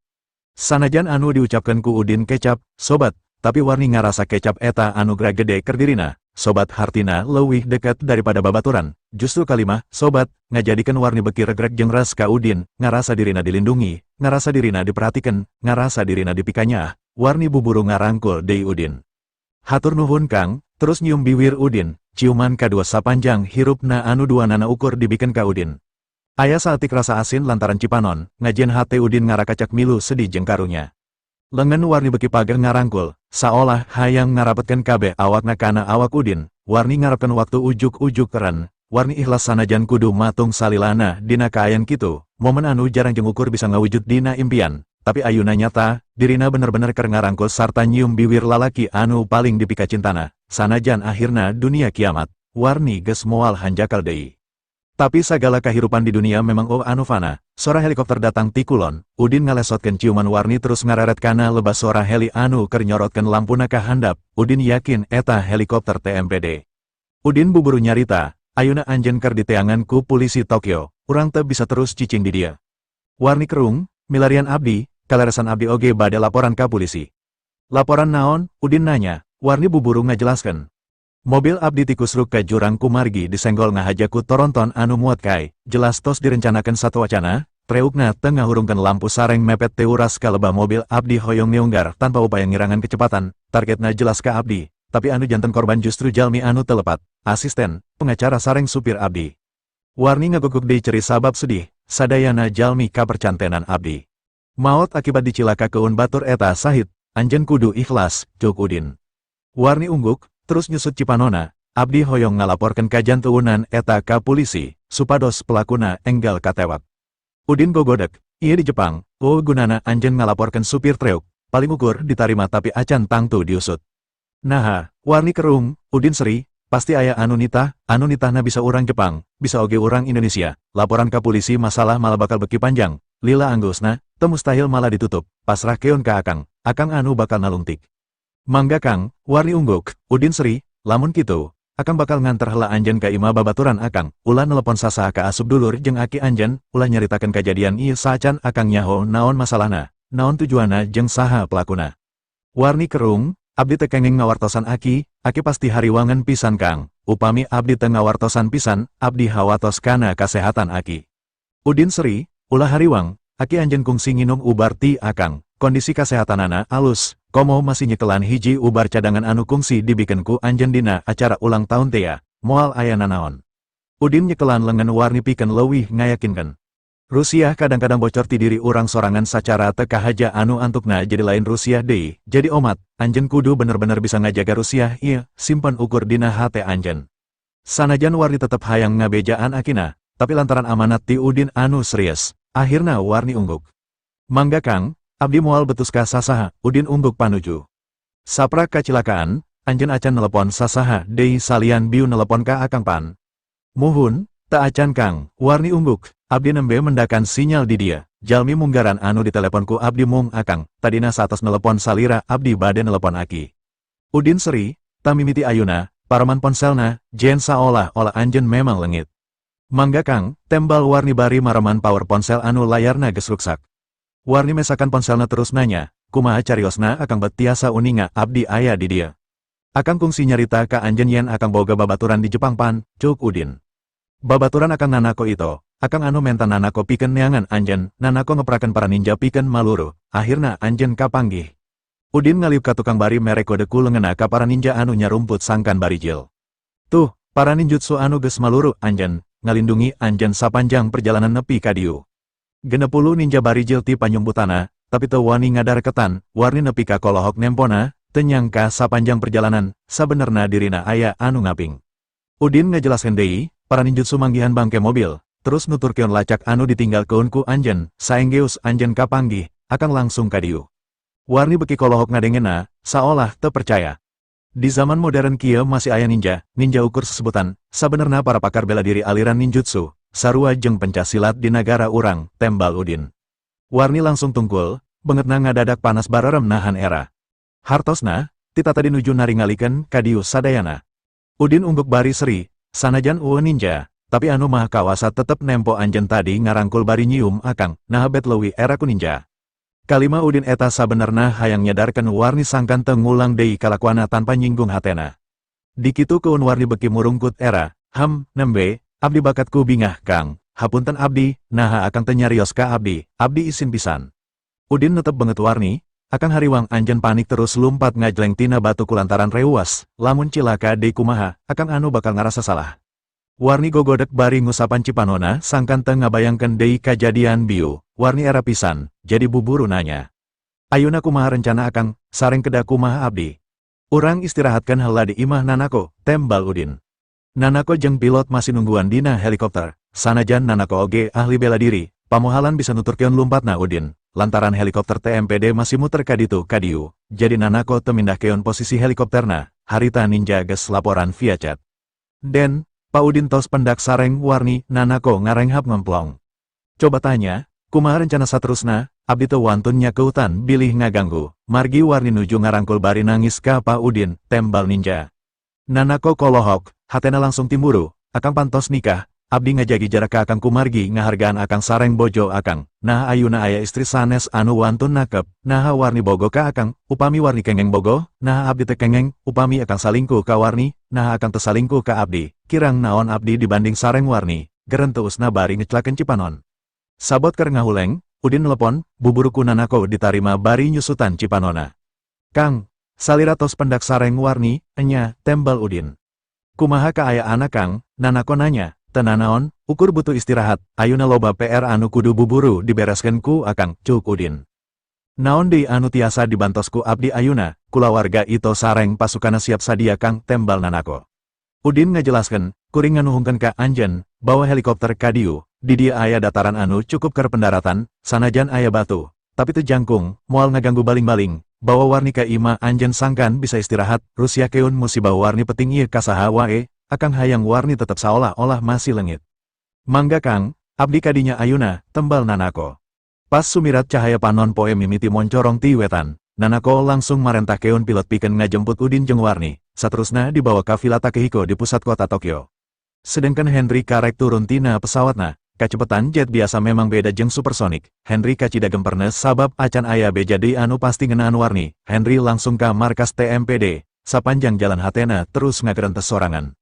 Sanajan anu diucapkeun ku Udin kecap, sobat, tapi Warni ngarasa kecap eta anu gra gede keur dirina, sobat hartina leuwih dekat daripada babaturan. Justru kalimah, sobat, ngajadikeun Warni beki regreg jeung ras ka Udin, ngarasa dirina dilindungi, ngarasa dirina diperhatikeun, ngarasa dirina dipikanya. Warni buburu ngarangkul deui Udin. Hatur nuhun Kang, terus nyium bibir Udin, ciuman kadua sapanjang hirupna anu duanana ukur dibikeun ka Udin. Aya saeutik rasa asin lantaran cipanon, ngajieun hate Udin ngarakacak milu sedih jeung karunya. Lengan Warni beki pager ngarangkul, saolah hayang ngarapetkeun kabeh awakna kana awak Udin. Warni ngarepkeun waktu ujuk-ujuk keren, Warni ikhlas sanajan kudu matung salilana dina kaayan kitu, momen anu jarang jeung ukur bisa ngawujud dina impian. Tapi ayuna nyata, dirina bener-bener keur ngarangkul sarta nyium bibir lalaki anu paling dipika cintana, sanajan akhirna dunia kiamat, Warni geus moal hanjakal deui. Tapi segala kahirupan di dunia memang anu fana. Sora helikopter datang ti kulon, Udin ngalesotkeun ciuman Warni terus ngareret kana lebas sora heli anu keur nyorotkeun lampuna ka handap. Udin yakin eta helikopter TMPD. Udin buburu nyarita, ayuna anjeun keur diteangan ku polisi Tokyo, urang teu bisa terus cicing di dieu. Warni kerung, milarian Abdi, kaleresan Abdi oge bade laporan ka polisi. Laporan naon? Udin nanya. Warni buburu ngajelaskeun. Mobil Abdi tikusruk ka jurang kumargi disenggol ngahajaku toronton anu muat kai, jelas tos direncanakeun satu wacana, treukna teu ngahurungkeun lampu sareng mepet teuras ka lebah mobil Abdi hoyong neunggar tanpa upaya ngirangan kecepatan, targetna jelas ka Abdi, tapi anu janten korban justru jalmi anu telepat, asisten, pengacara sareng supir Abdi. Warni ngaguguk deui ceri sabab sedih, sadayana jalmi kapercantenan Abdi. Maot akibat dicilaka keun batur eta sahid, anjeun kudu ikhlas, ceuk Udin. Warni ungguk, terus nyusut cipanona, Abdi hoyong ngalaporkeun kajan teuunan eta ka polisi, supados pelakuna enggal katewak. Udin gogodek, ieu di Jepang, gunana anjeun ngalaporkeun supir treuk, paling ukur ditarima tapi acan tangtu diusut. Naha, Warni kerung, Udin seri, pasti aya anu nitahna bisa urang Jepang, bisa oge urang Indonesia, laporan ka polisi masalah malah bakal beki panjang, lila anggusna, teu mustahil malah ditutup, pasrah keun ka akang anu bakal nalungtik. Mangga Kang, warni ungguk, Udin Sri, lamun kitu, akang bakal nganter heula anjeun ka imah babaturan akang, ulah nelepon sasaha ka asup dulur jeung aki anjeun, ulah nyaritakeun kajadian ieu sacan akang nyaho naon masalahna, naon tujuanna jeung saha pelakuna. Warni kerung, abdi teu kenging ngawartosan aki pasti hariwangan pisan Kang, upami abdi teu ngawartosan pisan, abdi hawatos kana kasehatan aki. Udin Sri, ulah hariwang, aki anjeun kungsi nginum ubar ti akang, kondisi kasehatanana alus. Komo masih nyekelan hiji ubar cadangan anu kungsi dibikin ku anjeun dina acara ulang tahun teh, moal aya nanaon. Udin nyekelan lengan warni pikeun leuwih ngayakinkeun. Rusiah kadang-kadang bocor ti diri urang sorangan sacara teu kahaja anu antukna jadi lain Rusiah deui. Jadi omat, anjeun kudu bener-bener bisa ngajaga Rusiah ieu, simpen ukur dina hate anjeun. Sanajan warni tetep hayang ngabejaan akina, tapi lantaran amanat ti Udin anu serius, akhirna warni ungguk. Mangga Kang, abdi moal betus ka sasaha, Udin ungguk panuju. Saprak kacilakaan, anjeun acan nelepon sasaha, deui salian biu nelepon ka akang pan. Muhun, teu acan Kang, warni ungguk, abdi nembe mendakan sinyal di dia. Jalmi munggaran anu diteleponku abdi mung akang, tadina satos nelepon salira abdi bade nelepon aki. Udin Sri, tamimiti ayuna, paraman ponselna, jen saolah-olah anjeun memang lengit. Mangga Kang, tembal warni bari maraman power ponsel anu layarna geus ruksak. Warni mesakan ponselna terus nanya, kumaha cariosna akang bet tiasa uninga abdi aya di dia. Akang kungsi nyarita ka anjeun yen akang boga babaturan di Jepang pan, cuk Udin. Babaturan akang nanako ito, akang anu menta nanako pikeun neangan anjeun, nanako ngeprakeun para ninja pikeun maluru, akhirna anjeun kapanggih. Udin ngaliuk ka tukang bari mere kode ku leungeunna ka para ninja anu nyarumput sangkan barijil. Tuh, para ninjutsu anu geus maluru anjeun, ngalindungi anjeun sapanjang perjalanan nepi ka dieu. 60 ninja barijil ti panyumbutana, tapi teu wani ngadareketan, warni nepi ka kolohok nempona, teu nyangka sapanjang perjalanan, sabenerna dirina aya anu ngaping. Udin ngajelaskeun deui, para ninjutsu manggihan bangke mobil, terus nuturkeun lacak anu ditinggalkeun ku anjeun, saenggeus anjeun kapanggih, akang langsung ka dieu. Warni beki kolohok ngadengeunna, saolah teu percaya. Di zaman modern kieu masih aya ninja ukur sesebutan, sabenerna para pakar bela diri aliran ninjutsu. Sarua jeung pencaksilat di negara urang, tembal Udin. Warni langsung tungkul, beungeutna ngadadak panas bararem nahan era. Hartosna, tita tadi nuju naringalikeun ka dieu sadayana. Udin ungguk bari seri, sanajan eueuh ninja, tapi anu mah kawasa tetep nempo anjeun tadi ngarangkul bari nyium akang, nah bet leuwih era ku ninja. Kalima Udin eta sabenerna hayang nyadarkeun warni sangkan teu ngulang deui kalakuanna tanpa nyinggung hatena. Dikitu keun warni beki murungkut era, nembe, abdi bakatku bingah Kang, hapunten abdi, naha akang teu nyarios ka abdi isin pisan. Udin netep banget warni, akang hariwang anjeun panik terus lumpat ngajleng tina batu kulantaran reuwas, lamun cilaka deui kumaha, akang anu bakal ngarasa salah. Warni gogodek bari ngusapan cipanona, sangkan teu ngabayangkeun deui kajadian biu, warni era pisan, jadi buburu nanya. Ayeuna kumaha rencana akang, sareng kedah kumaha abdi? Urang istirahatkeun heula di imah nanako, tembal Udin. Nanako jeung pilot masih nungguan dina helikopter, sanajan Nanako oge ahli bela diri, pamohalan bisa nuturkeun lumpatna Udin, lantaran helikopter TMPD masih muter ka ditu ka dieu, jadi Nanako teu mindahkeun posisi helikopterna, harita ninja geus laporan via chat. Den, Pa Udin tos pendak sareng warni, Nanako ngarenghap ngemplong. Coba tanya, kumaha rencana saterusna, abdi teu wantun nyakeutan bilih ngaganggu, margi warni nuju ngarangkul bari nangis ka Pa Udin, tembal ninja. Nanako kolohok, hatena langsung timburu, akang pantos nikah, abdi ngajagi jarak ka akang kumargi ngahargaan akang sareng bojo akang, nah ayuna aya istri sanes anu wantun nakep, nah warni bogo ka akang, upami warni kengeng bogo, nah abdi teu kengeng, upami akang salingkuh ka warni, nah akang teu salingkuh ka abdi, kirang naon abdi dibanding sareng warni, geren teusna bari ngeclakeun cipanon. Sabot keur ngahuleng, Udin nelepon, buburuku Nanako ditarima bari nyusutan cipanona. Kang, salira tos pendak sareng warni, enya, tembal Udin. Kumaha kaayaan Kang, Nanako nanya, tenanaon, ukur butuh istirahat, ayuna loba PR anu kudu buburu dibereskeun ku akang, cuk Udin. Naon deui anu tiasa dibantosku abdi ayuna, kulawarga ito sareng pasukana siap sadia Kang, tembal Nanako. Udin ngajelaskeun, kuring nganuhungkeun ka anjeun, bawa helikopter ka dieu, di dieu aya dataran anu cukup keur pendaratan, sanajan aya batu, tapi teu jangkung, moal ngaganggu baling-baling. Bawa warni ka imah anjeun sangkan bisa istirahat, Rusia keun musi bawa warni peting ieu ka saha wae, akang hayang warni tetep saolah-olah masih lengit. Mangga Kang, abdi kadinya ayuna, tembal Nanako. Pas sumirat cahaya panon poe mimiti moncorong ti wetan, Nanako langsung marentah keun pilot piken ngajemput Udin jeung Warni, saterusna dibawa ka Villa Takehiko di pusat kota Tokyo. Sedangkan Henry karek turun tina pesawatna, kacepetan jet biasa memang beda jeung supersonik. Henry kacida gempernes sabab acan aya beja deui anu pasti ngeunaan Warni. Henry langsung ka markas TMPD, sapanjang jalan hatena terus ngagerentes sorangan.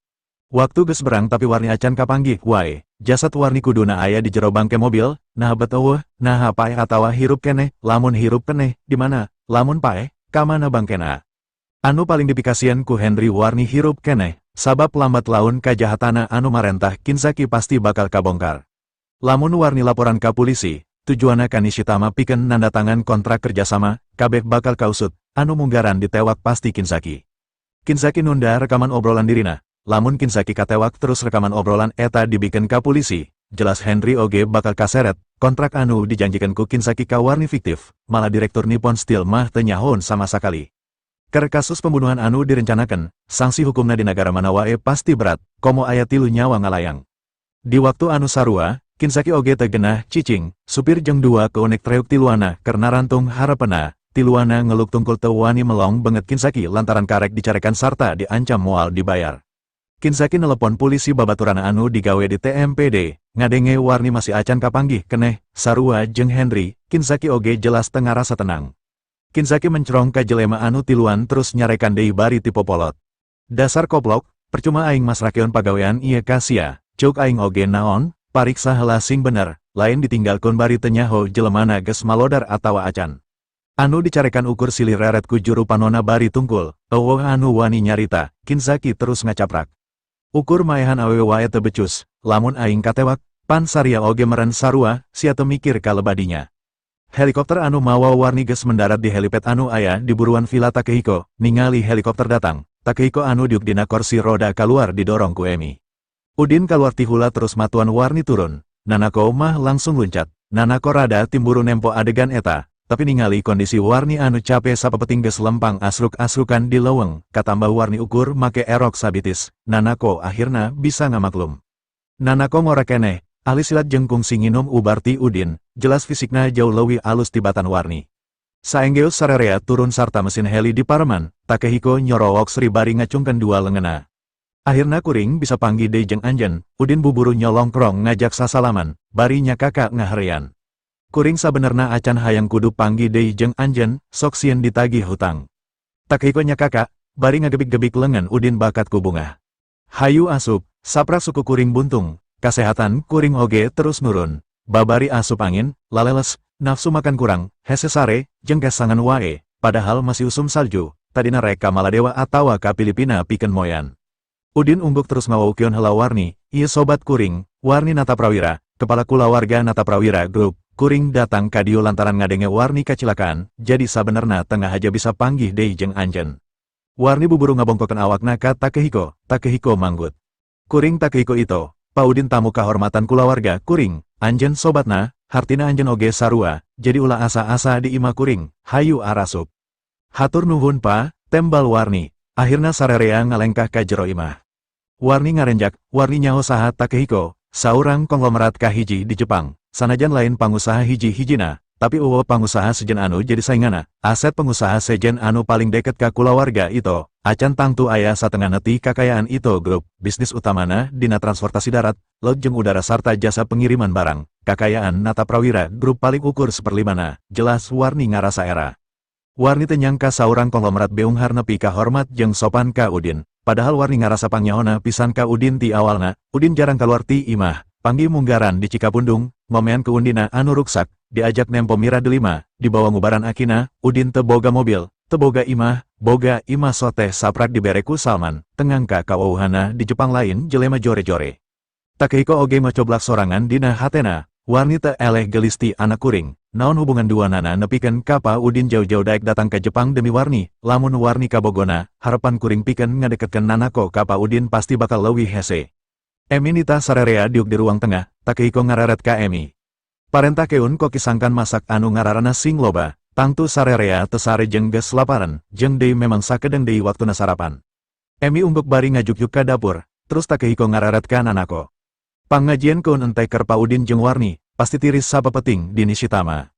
Waktu geus berang tapi Warni acan kapanggih wae. Jasad Warni kuduna aya di jero bangke mobil, nah bet eueuh, nah paeh atawa hirup keneh, lamun hirup keneh, di mana? Lamun paeh, ka mana bangkena? Anu paling dipikasieun ku Henry Warni hirup keneh, sabab lambat laun kajahatana anu marentah Kinzaki pasti bakal kabongkar. Lamun Warni laporan ka polisi, tujuanna ka Nishitama pikeun nandatangan kontrak kerjasama, kabeh bakal kausut, anu munggaran ditewak pasti Kinzaki. Kinzaki nunda rekaman obrolan dirina. Lamun Kinzaki katewak terus rekaman obrolan eta dibikeun ka polisi, jelas Henry oge bakal kaseret, kontrak anu dijanjikan ku Kinzaki ka Warni fiktif, malah direktur Nippon Steel mah teu nyahon sama sakali. Keur kasus pembunuhan anu direncanakan, sanksi hukumna di negara mana wae pasti berat, komo aya 3 nyawa ngalayang. Di waktu anu sarua, Kinzaki oge teu genah cicing, supir jeung 2 keunik treuk tiluana keur narantung harapena, tiluana ngeluk tungkul teu wani melong banget Kinzaki lantaran karek dicarekan sarta diancam moal dibayar. Kinzaki nelepon polisi babaturan anu digawe di TMPD, ngadenge Warni masih acan kapanggih keneh, sarua jeung Henry, Kinzaki oge jelas teu ngarasa tenang. Kinzaki mencerong ka jelema anu tiluan terus nyarekan deui bari ti popolot. Dasar koplok, percuma aing masrakeun pagawean ieu ka sia, ceuk aing oge naon, pariksa heula sing bener, lain ditinggalkeun bari teu nyaho jelemana geus malodar atawa acan. Anu dicarekan ukur silih reret ku juru panona bari tungkul, eueuh anu wani nyarita, Kinzaki terus ngacaprak. Ukur maehan awewe wae teu becus, lamun aing katewak, pan saria oge meren sarua, sia teu mikir ka lebadinya. Helikopter anu mawa Warni geus mendarat di helipad anu aya di buruan Villa Takehiko, ningali helikopter datang, Takehiko anu diuk dina kursi roda kaluar didorong ku Emi. Udin kaluar ti hula terus matuan Warni turun, Nanako mah langsung luncat, Nanako rada timburu nempo adegan eta. Tapi ningali kondisi Warni anu cape sapepeting geus lempang asruk-asrukan di leuweung, katambah Warni ukur make erok sabitis, Nanako akhirna bisa ngamaklum. Nanako ngora keneh, ahli silat jeung kungsi nginum ubar ti Udin, jelas fisikna jauh leuwih alus tibatan Warni. Saenggeus sarerea turun sarta mesin heli di pareman, Takehiko nyorowok Sri bari ngacungkeun 2 leungeunna. Akhirna kuring bisa panggih deui jeung anjeun, Udin buburu nyolong krong ngajak sasalaman, bari nya kakak ngaharian. Kuring sabenerna acan hayang kudu panggih deui jeung anjeun, sok sieun ditagih hutang. Takehiko nya kakak, bari ngagebik-gebik leungeun Udin bakat ku bungah. Hayu asup, saprak suku kuring buntung, kasehatan kuring oge terus nurun. Babari asup angin, laleles, nafsu makan kurang, hese sare, jeung kesangan wae, padahal masih usum salju, tadina rek ka Maladewa atawa ka Filipina pikeun moyan. Udin ungguk terus ngawaukeun heula Warni, ieu sobat kuring, Warni Nataprawira, kepala kulawarga Nataprawira Group. Kuring datang ka dieu lantaran ngadenge Warni kacilakaan, jadi sabenerna tengah aja bisa panggih deui jeung anjeun. Warni buburu ngabongkokeun awakna ka Takehiko, Takehiko manggut. Kuring Takehiko ito, Paudin tamu kahormatan kulawarga kuring, anjeun sobatna, hartina anjeun oge sarua, jadi ulah asa-asa di imah kuring, hayu arasup. Hatur nuhun pa, tembal Warni, akhirna sarerea ngalengkah ka jero imah. Warni ngarenjak, Warni nyaho saha Takehiko, saurang konglomerat kahiji di Jepang. Sanajan lain pangusaha hiji-hijina, tapi eueuh pangusaha sejen anu jadi saingana, aset pengusaha sejen anu paling deket ka kulawarga itu, acan tangtu aya satengah neti kakayaan itu grup, bisnis utamana dina transportasi darat, laut jeung udara sarta jasa pengiriman barang, kakayaan Nataprawira Grup paling ukur 1/5, jelas Warni ngarasa era. Warni teu nyangka saurang konglomerat beunghar nepi ka hormat jeung sopan ka Udin, padahal Warni ngarasa pangnyaona pisan ka Udin ti awalna, Udin jarang kaluar ti imah. Panggih munggaran di Cikapundung, ngomean ke Undina anu ruksak, diajak nempo Mira Delima, dibawa ngubaran akina, Udin teu boga mobil, teu boga imah soteh saprak dibereku Salman, tengangka kawauhana di Jepang lain jelema jore-jore. Takehiko oge macoblak sorangan dina hatena, Warni teu eleh gelisti anak kuring, naon hubungan duanana nepikeun kapa Udin jauh-jauh daek datang ke Jepang demi Warni, lamun Warni kabogona, harapan kuring pikeun ngadeketkeun Nanako kapa Udin pasti bakal leuwih hese. Emi nita sarerea diuk di ruang tengah, Takehiko ngareret ka Emi. Parentah keun koki sangkan masak anu ngararana sing loba, tangtu sarerea teu sare jeung geus laparan, jeung deui memang sakedeng deui waktuna sarapan. Emi ungguk bari ngajuk-juk ka dapur, terus Takehiko ngareret ka Nanako. Pangajian keun entek keur Pa Udin jeung Warni, pasti tiris sapepeting di Nishitama.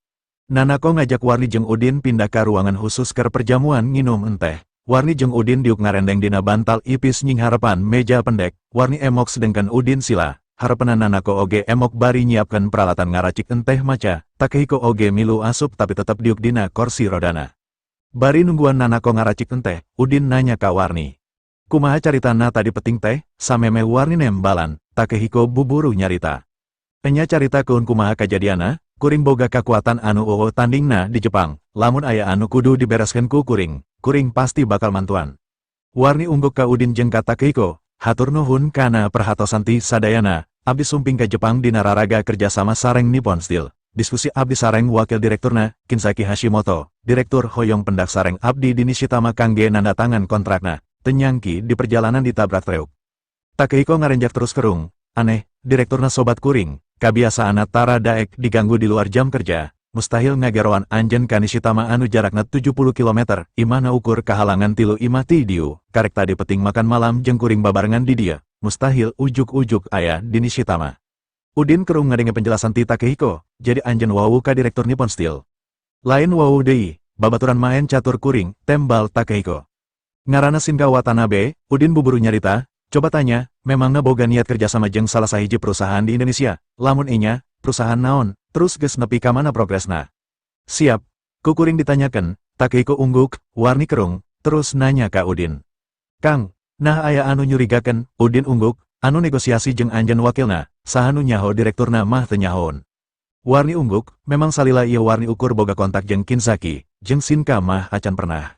Nanako ngajak Warni jeung Udin pindah ke ruangan khusus keur perjamuan nginum enteh. Warni jeung Udin diuk ngarendeng dina bantal ipis nying harapan meja pendek. Warni emok sedengkan Udin sila. Harapanan Nanako oge emok bari nyiapkan peralatan ngaracik enteh maca. Takehiko oge milu asup tapi tetap diuk dina kursi rodana. Bari nungguan Nanako ngaracik enteh, Udin nanya ka Warni. Kumaha caritana tadi peting teh, sameme Warni nembalan, Takehiko buburu nyarita. Enya carita keun kumaha kajadiana, kuring boga kakuatan anu owo tandingna di Jepang, lamun aya anu kudu dibereskeun ku kuring pasti bakal mantuan. Warni ungguk ka Udin jeung ka Takehiko, hatur nuhun kana perhatosan ti sadayana, abdi sumping ka Jepang dina raraga kerjasama sareng Nippon Steel. Diskusi abdi sareng wakil direkturna, Kinsaki Hashimoto, direktur hoyong pendak sareng abdi di Nishitama kangge nanda tangan kontrakna, tenyangki di perjalanan ditabrak treuk. Takehiko ngarenjak terus kerung, aneh, direkturna sobat kuring. Kabiasaana tara daek diganggu di luar jam kerja, mustahil ngageroan anjen ka Nishitama anu jarakna 70 km, imana ukur kahalangan tilu imah ti diu, karek tadi peting makan malam jeung kuring babarengan di dia, mustahil ujuk-ujuk aya di Nishitama. Udin kerung ngadenge penjelasan ti Takehiko, jadi anjen wawu ka direktur Nippon Steel. Lain wawu deui, babaturan main catur kuring, tembal Takehiko. Ngaranna Shinka Watanabe, Udin buburu nyarita, coba tanya, memangna boga niat kerjasama jeung salah sahiji perusahaan di Indonesia, lamun inya, perusahaan naon, terus geus nepi ka mana progresna. Siap, ku kuring ditanyakan, Takehiko ungguk, Warni kerung, terus nanya ka Udin. Kang, nah aya anu nyurigakeun, Udin ungguk, anu negosiasi jeung anjeun wakilna, sahanu nyaho direkturna mah teu nyahoon. Warni ungguk, memang salila ieu Warni ukur boga kontak jeung Kinsaki, jeung Shinka mah acan pernah.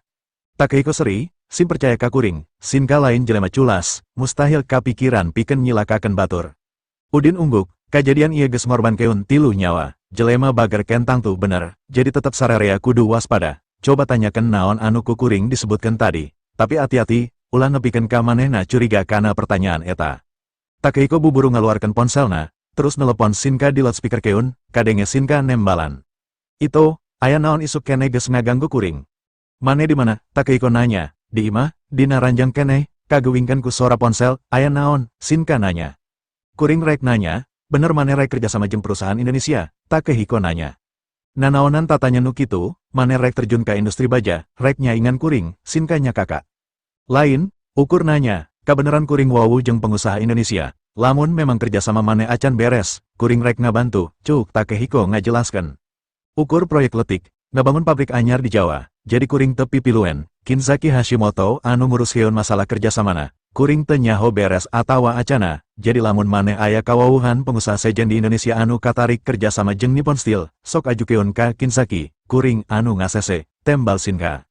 Takehiko seri, sim percaya ka kuring, Shinka lain jelema culas, mustahil kapikiran pikeun nyilakakeun batur. Udin ungguk, kajadian ieu geus ngorbankeun 3 nyawa, jelema bager kentang tuh bener, jadi tetep sararea kudu waspada. Coba tanyakeun naon anu ku kuring disebutkeun tadi, tapi hati-hati, ulah nepikeun ka manehna curiga kana pertanyaan eta. Takehiko buburu ngaluarkeun ponselna, terus nelepon Shinka di loudspeaker keun, kadenge Shinka nembalan. Ito, aya naon isuk keneh geus ngaganggu kuring. Mane di mana? Takehiko nanya. Di imah, dina ranjang keneh, kageuwingkeun ku sora ponsel, aya naon? Shinka nanya. Kuring rek nanya, bener mane rek kerjasama jeung perusahaan Indonesia? Takehiko nanya. Nanaonan tatanya nu kitu, mane rek terjun ka industri baja, rek nyaingan kuring, Shinka nya kakak. Lain, ukur nanya, kabeneran kuring wawu jeung pengusaha Indonesia, lamun memang kerjasama mane acan beres, kuring rek ngabantu, cuk Takehiko ngajelaskeun. Ukur proyek letik, ngabangun pabrik anyar di Jawa, jadi kuring teu pipiluen. Kinsaki Hashimoto anu nguruskeun masalah kerjasamana, kuring teu nyaho beres atawa acana, jadi lamun maneh aya kawawuhan pengusaha sejen di Indonesia anu katarik kerjasama jeung Nippon Steel, sok ajukeun ka Kinsaki, kuring anu ngasese, tembal Shinka.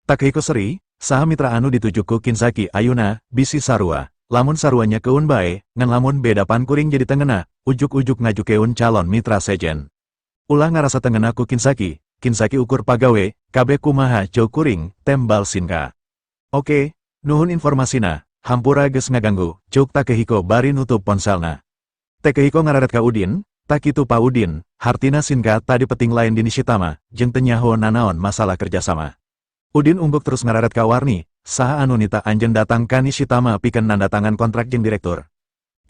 Takehiko seri, saha mitra anu dituju ku Kinsaki ayeuna, bisi sarua, lamun saruanya keun bae, ngan lamun beda pan kuring jadi tengena, ujuk-ujuk ngajukeun calon mitra sejen. Ulah ngarasa tengena ku Kinsaki. Kinsaki ukur pagawe, kabeh kumaha jauh kuring, tembal Shinka. Oke, nuhun informasina, hampura geus ngaganggu, cuk Takehiko bari nutup ponselna. Takehiko ngararet ka Udin, tak kitu pa Udin, hartina Shinka tadi peting lain di Nishitama, jeung teu nyaho nanaon masalah kerjasama. Udin ungguk terus ngararet ka Warni, saha anu nita anjeun datang ka Nishitama pikeun nanda tangan kontrak jeung direktur.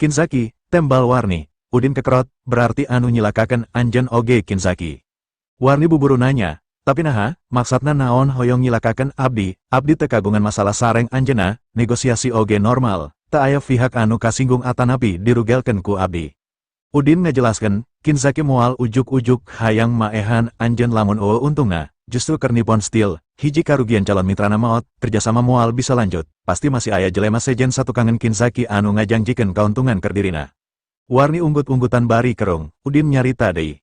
Kinsaki, tembal Warni, Udin kekerot, berarti anu nyilakakeun anjeun oge Kinsaki. Warni buburu nanya, tapi naha, maksudna naon hoyong nyilakakeun abdi teu kagungan masalah sareng anjeunna, negosiasi oge normal, teu aya pihak anu kasinggung atanapi dirugelkeun ku abdi. Udin ngajelaskeun, Kinsaki moal ujuk-ujuk hayang maehan anjeun lamun eueuh untungna, justru keur Nippon Steel, hiji karugian calon mitrana maot, kerjasama moal bisa lanjut, pasti masih aya jelema sejen satukangan Kinsaki anu ngajangjikeun kauntungan keur dirina. Warni unggut-unggutan bari kerung, Udin nyarita deui.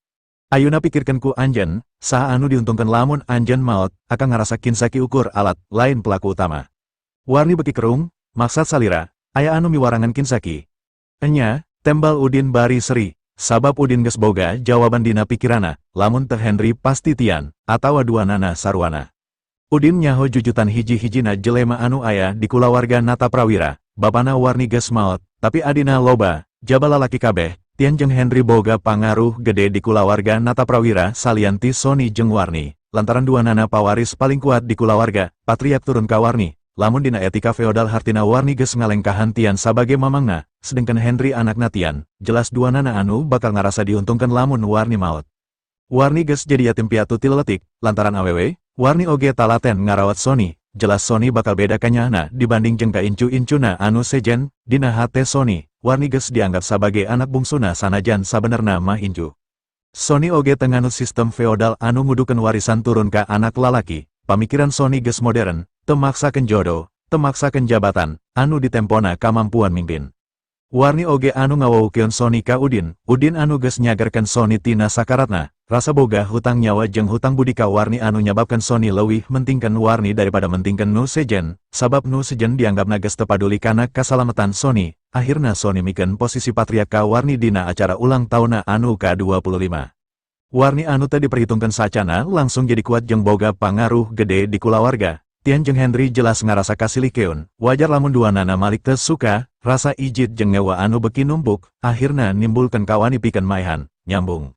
Ayeuna pikirkeun ku anjeun, saha anu diuntungkeun lamun anjeun maot, akang ngarasa Kinsaki ukur alat, lain pelaku utama. Warni beki kerung, maksad salira, aya anu miwarangan Kinsaki. Enya, tembal Udin bari seri, sabab Udin geus boga jawaban dina pikirana, lamun teh Henry pasti tian, atawa duanana sarwana. Udin nyaho jujutan hiji-hijina jelema anu aya di kulawarga Nata Prawira, bapana Warni geus maot, tapi adina loba, jaba lalaki kabeh. Tian jeung Henry boga pangaruh gede di kulawarga Nata Prawira salianti Sony jeung Warni, lantaran duanana pawaris paling kuat di kulawarga, patriark turun ka Warni, lamun dina etika feodal hartina Warni geus ngalengkahan Tian sabage mamangna, sedengkeun Henry anakna Tian, jelas duanana anu bakal ngarasa diuntungkeun lamun Warni maot. Warni geus jadi yatim piatu ti leutik, lantaran awewe, Warni oge talaten ngarawat Sony, jelas Sony bakal beda kanyahna dibanding jeung ka incu-incuna anu sejen, dina hate Sony, Warni geus dianggap sebagai anak bungsuna sanajan sabenerna mah incu. Sony oge teu nganut sistem feodal anu ngudukeun warisan turun ka anak lalaki, pamikiran Sony geus modern, teu maksakeun jodoh, teu maksakeun jabatan, anu ditempona kamampuan mimpin. Warni oge anu ngawawukeun Sony ka Udin, Udin anu geus nyagerkeun Sony tina sakaratna, rasa boga hutang nyawa jeung hutang budi ka Warni anu nyababkeun Sony leuwih mentingkeun Warni daripada mentingkeun nu sejen, sabab nu sejen dianggapna geus teu paduli kana kasalametan Sony. Akhirna Sony mikeun posisi patriark ka Warni dina acara ulang tahunna anu ka-25. Warni anu teu diperhitungkeun sacana langsung jadi kuat jeung boga pangaruh gede di kulawarga. Tian jeung Henry jelas ngarasa kasilikeun, wajar lamun duanana Malik teu suka, rasa ijit jeung ngewa anu beki numpuk, akhirna nimbulkeun kawani pikeun maehan, nyambung.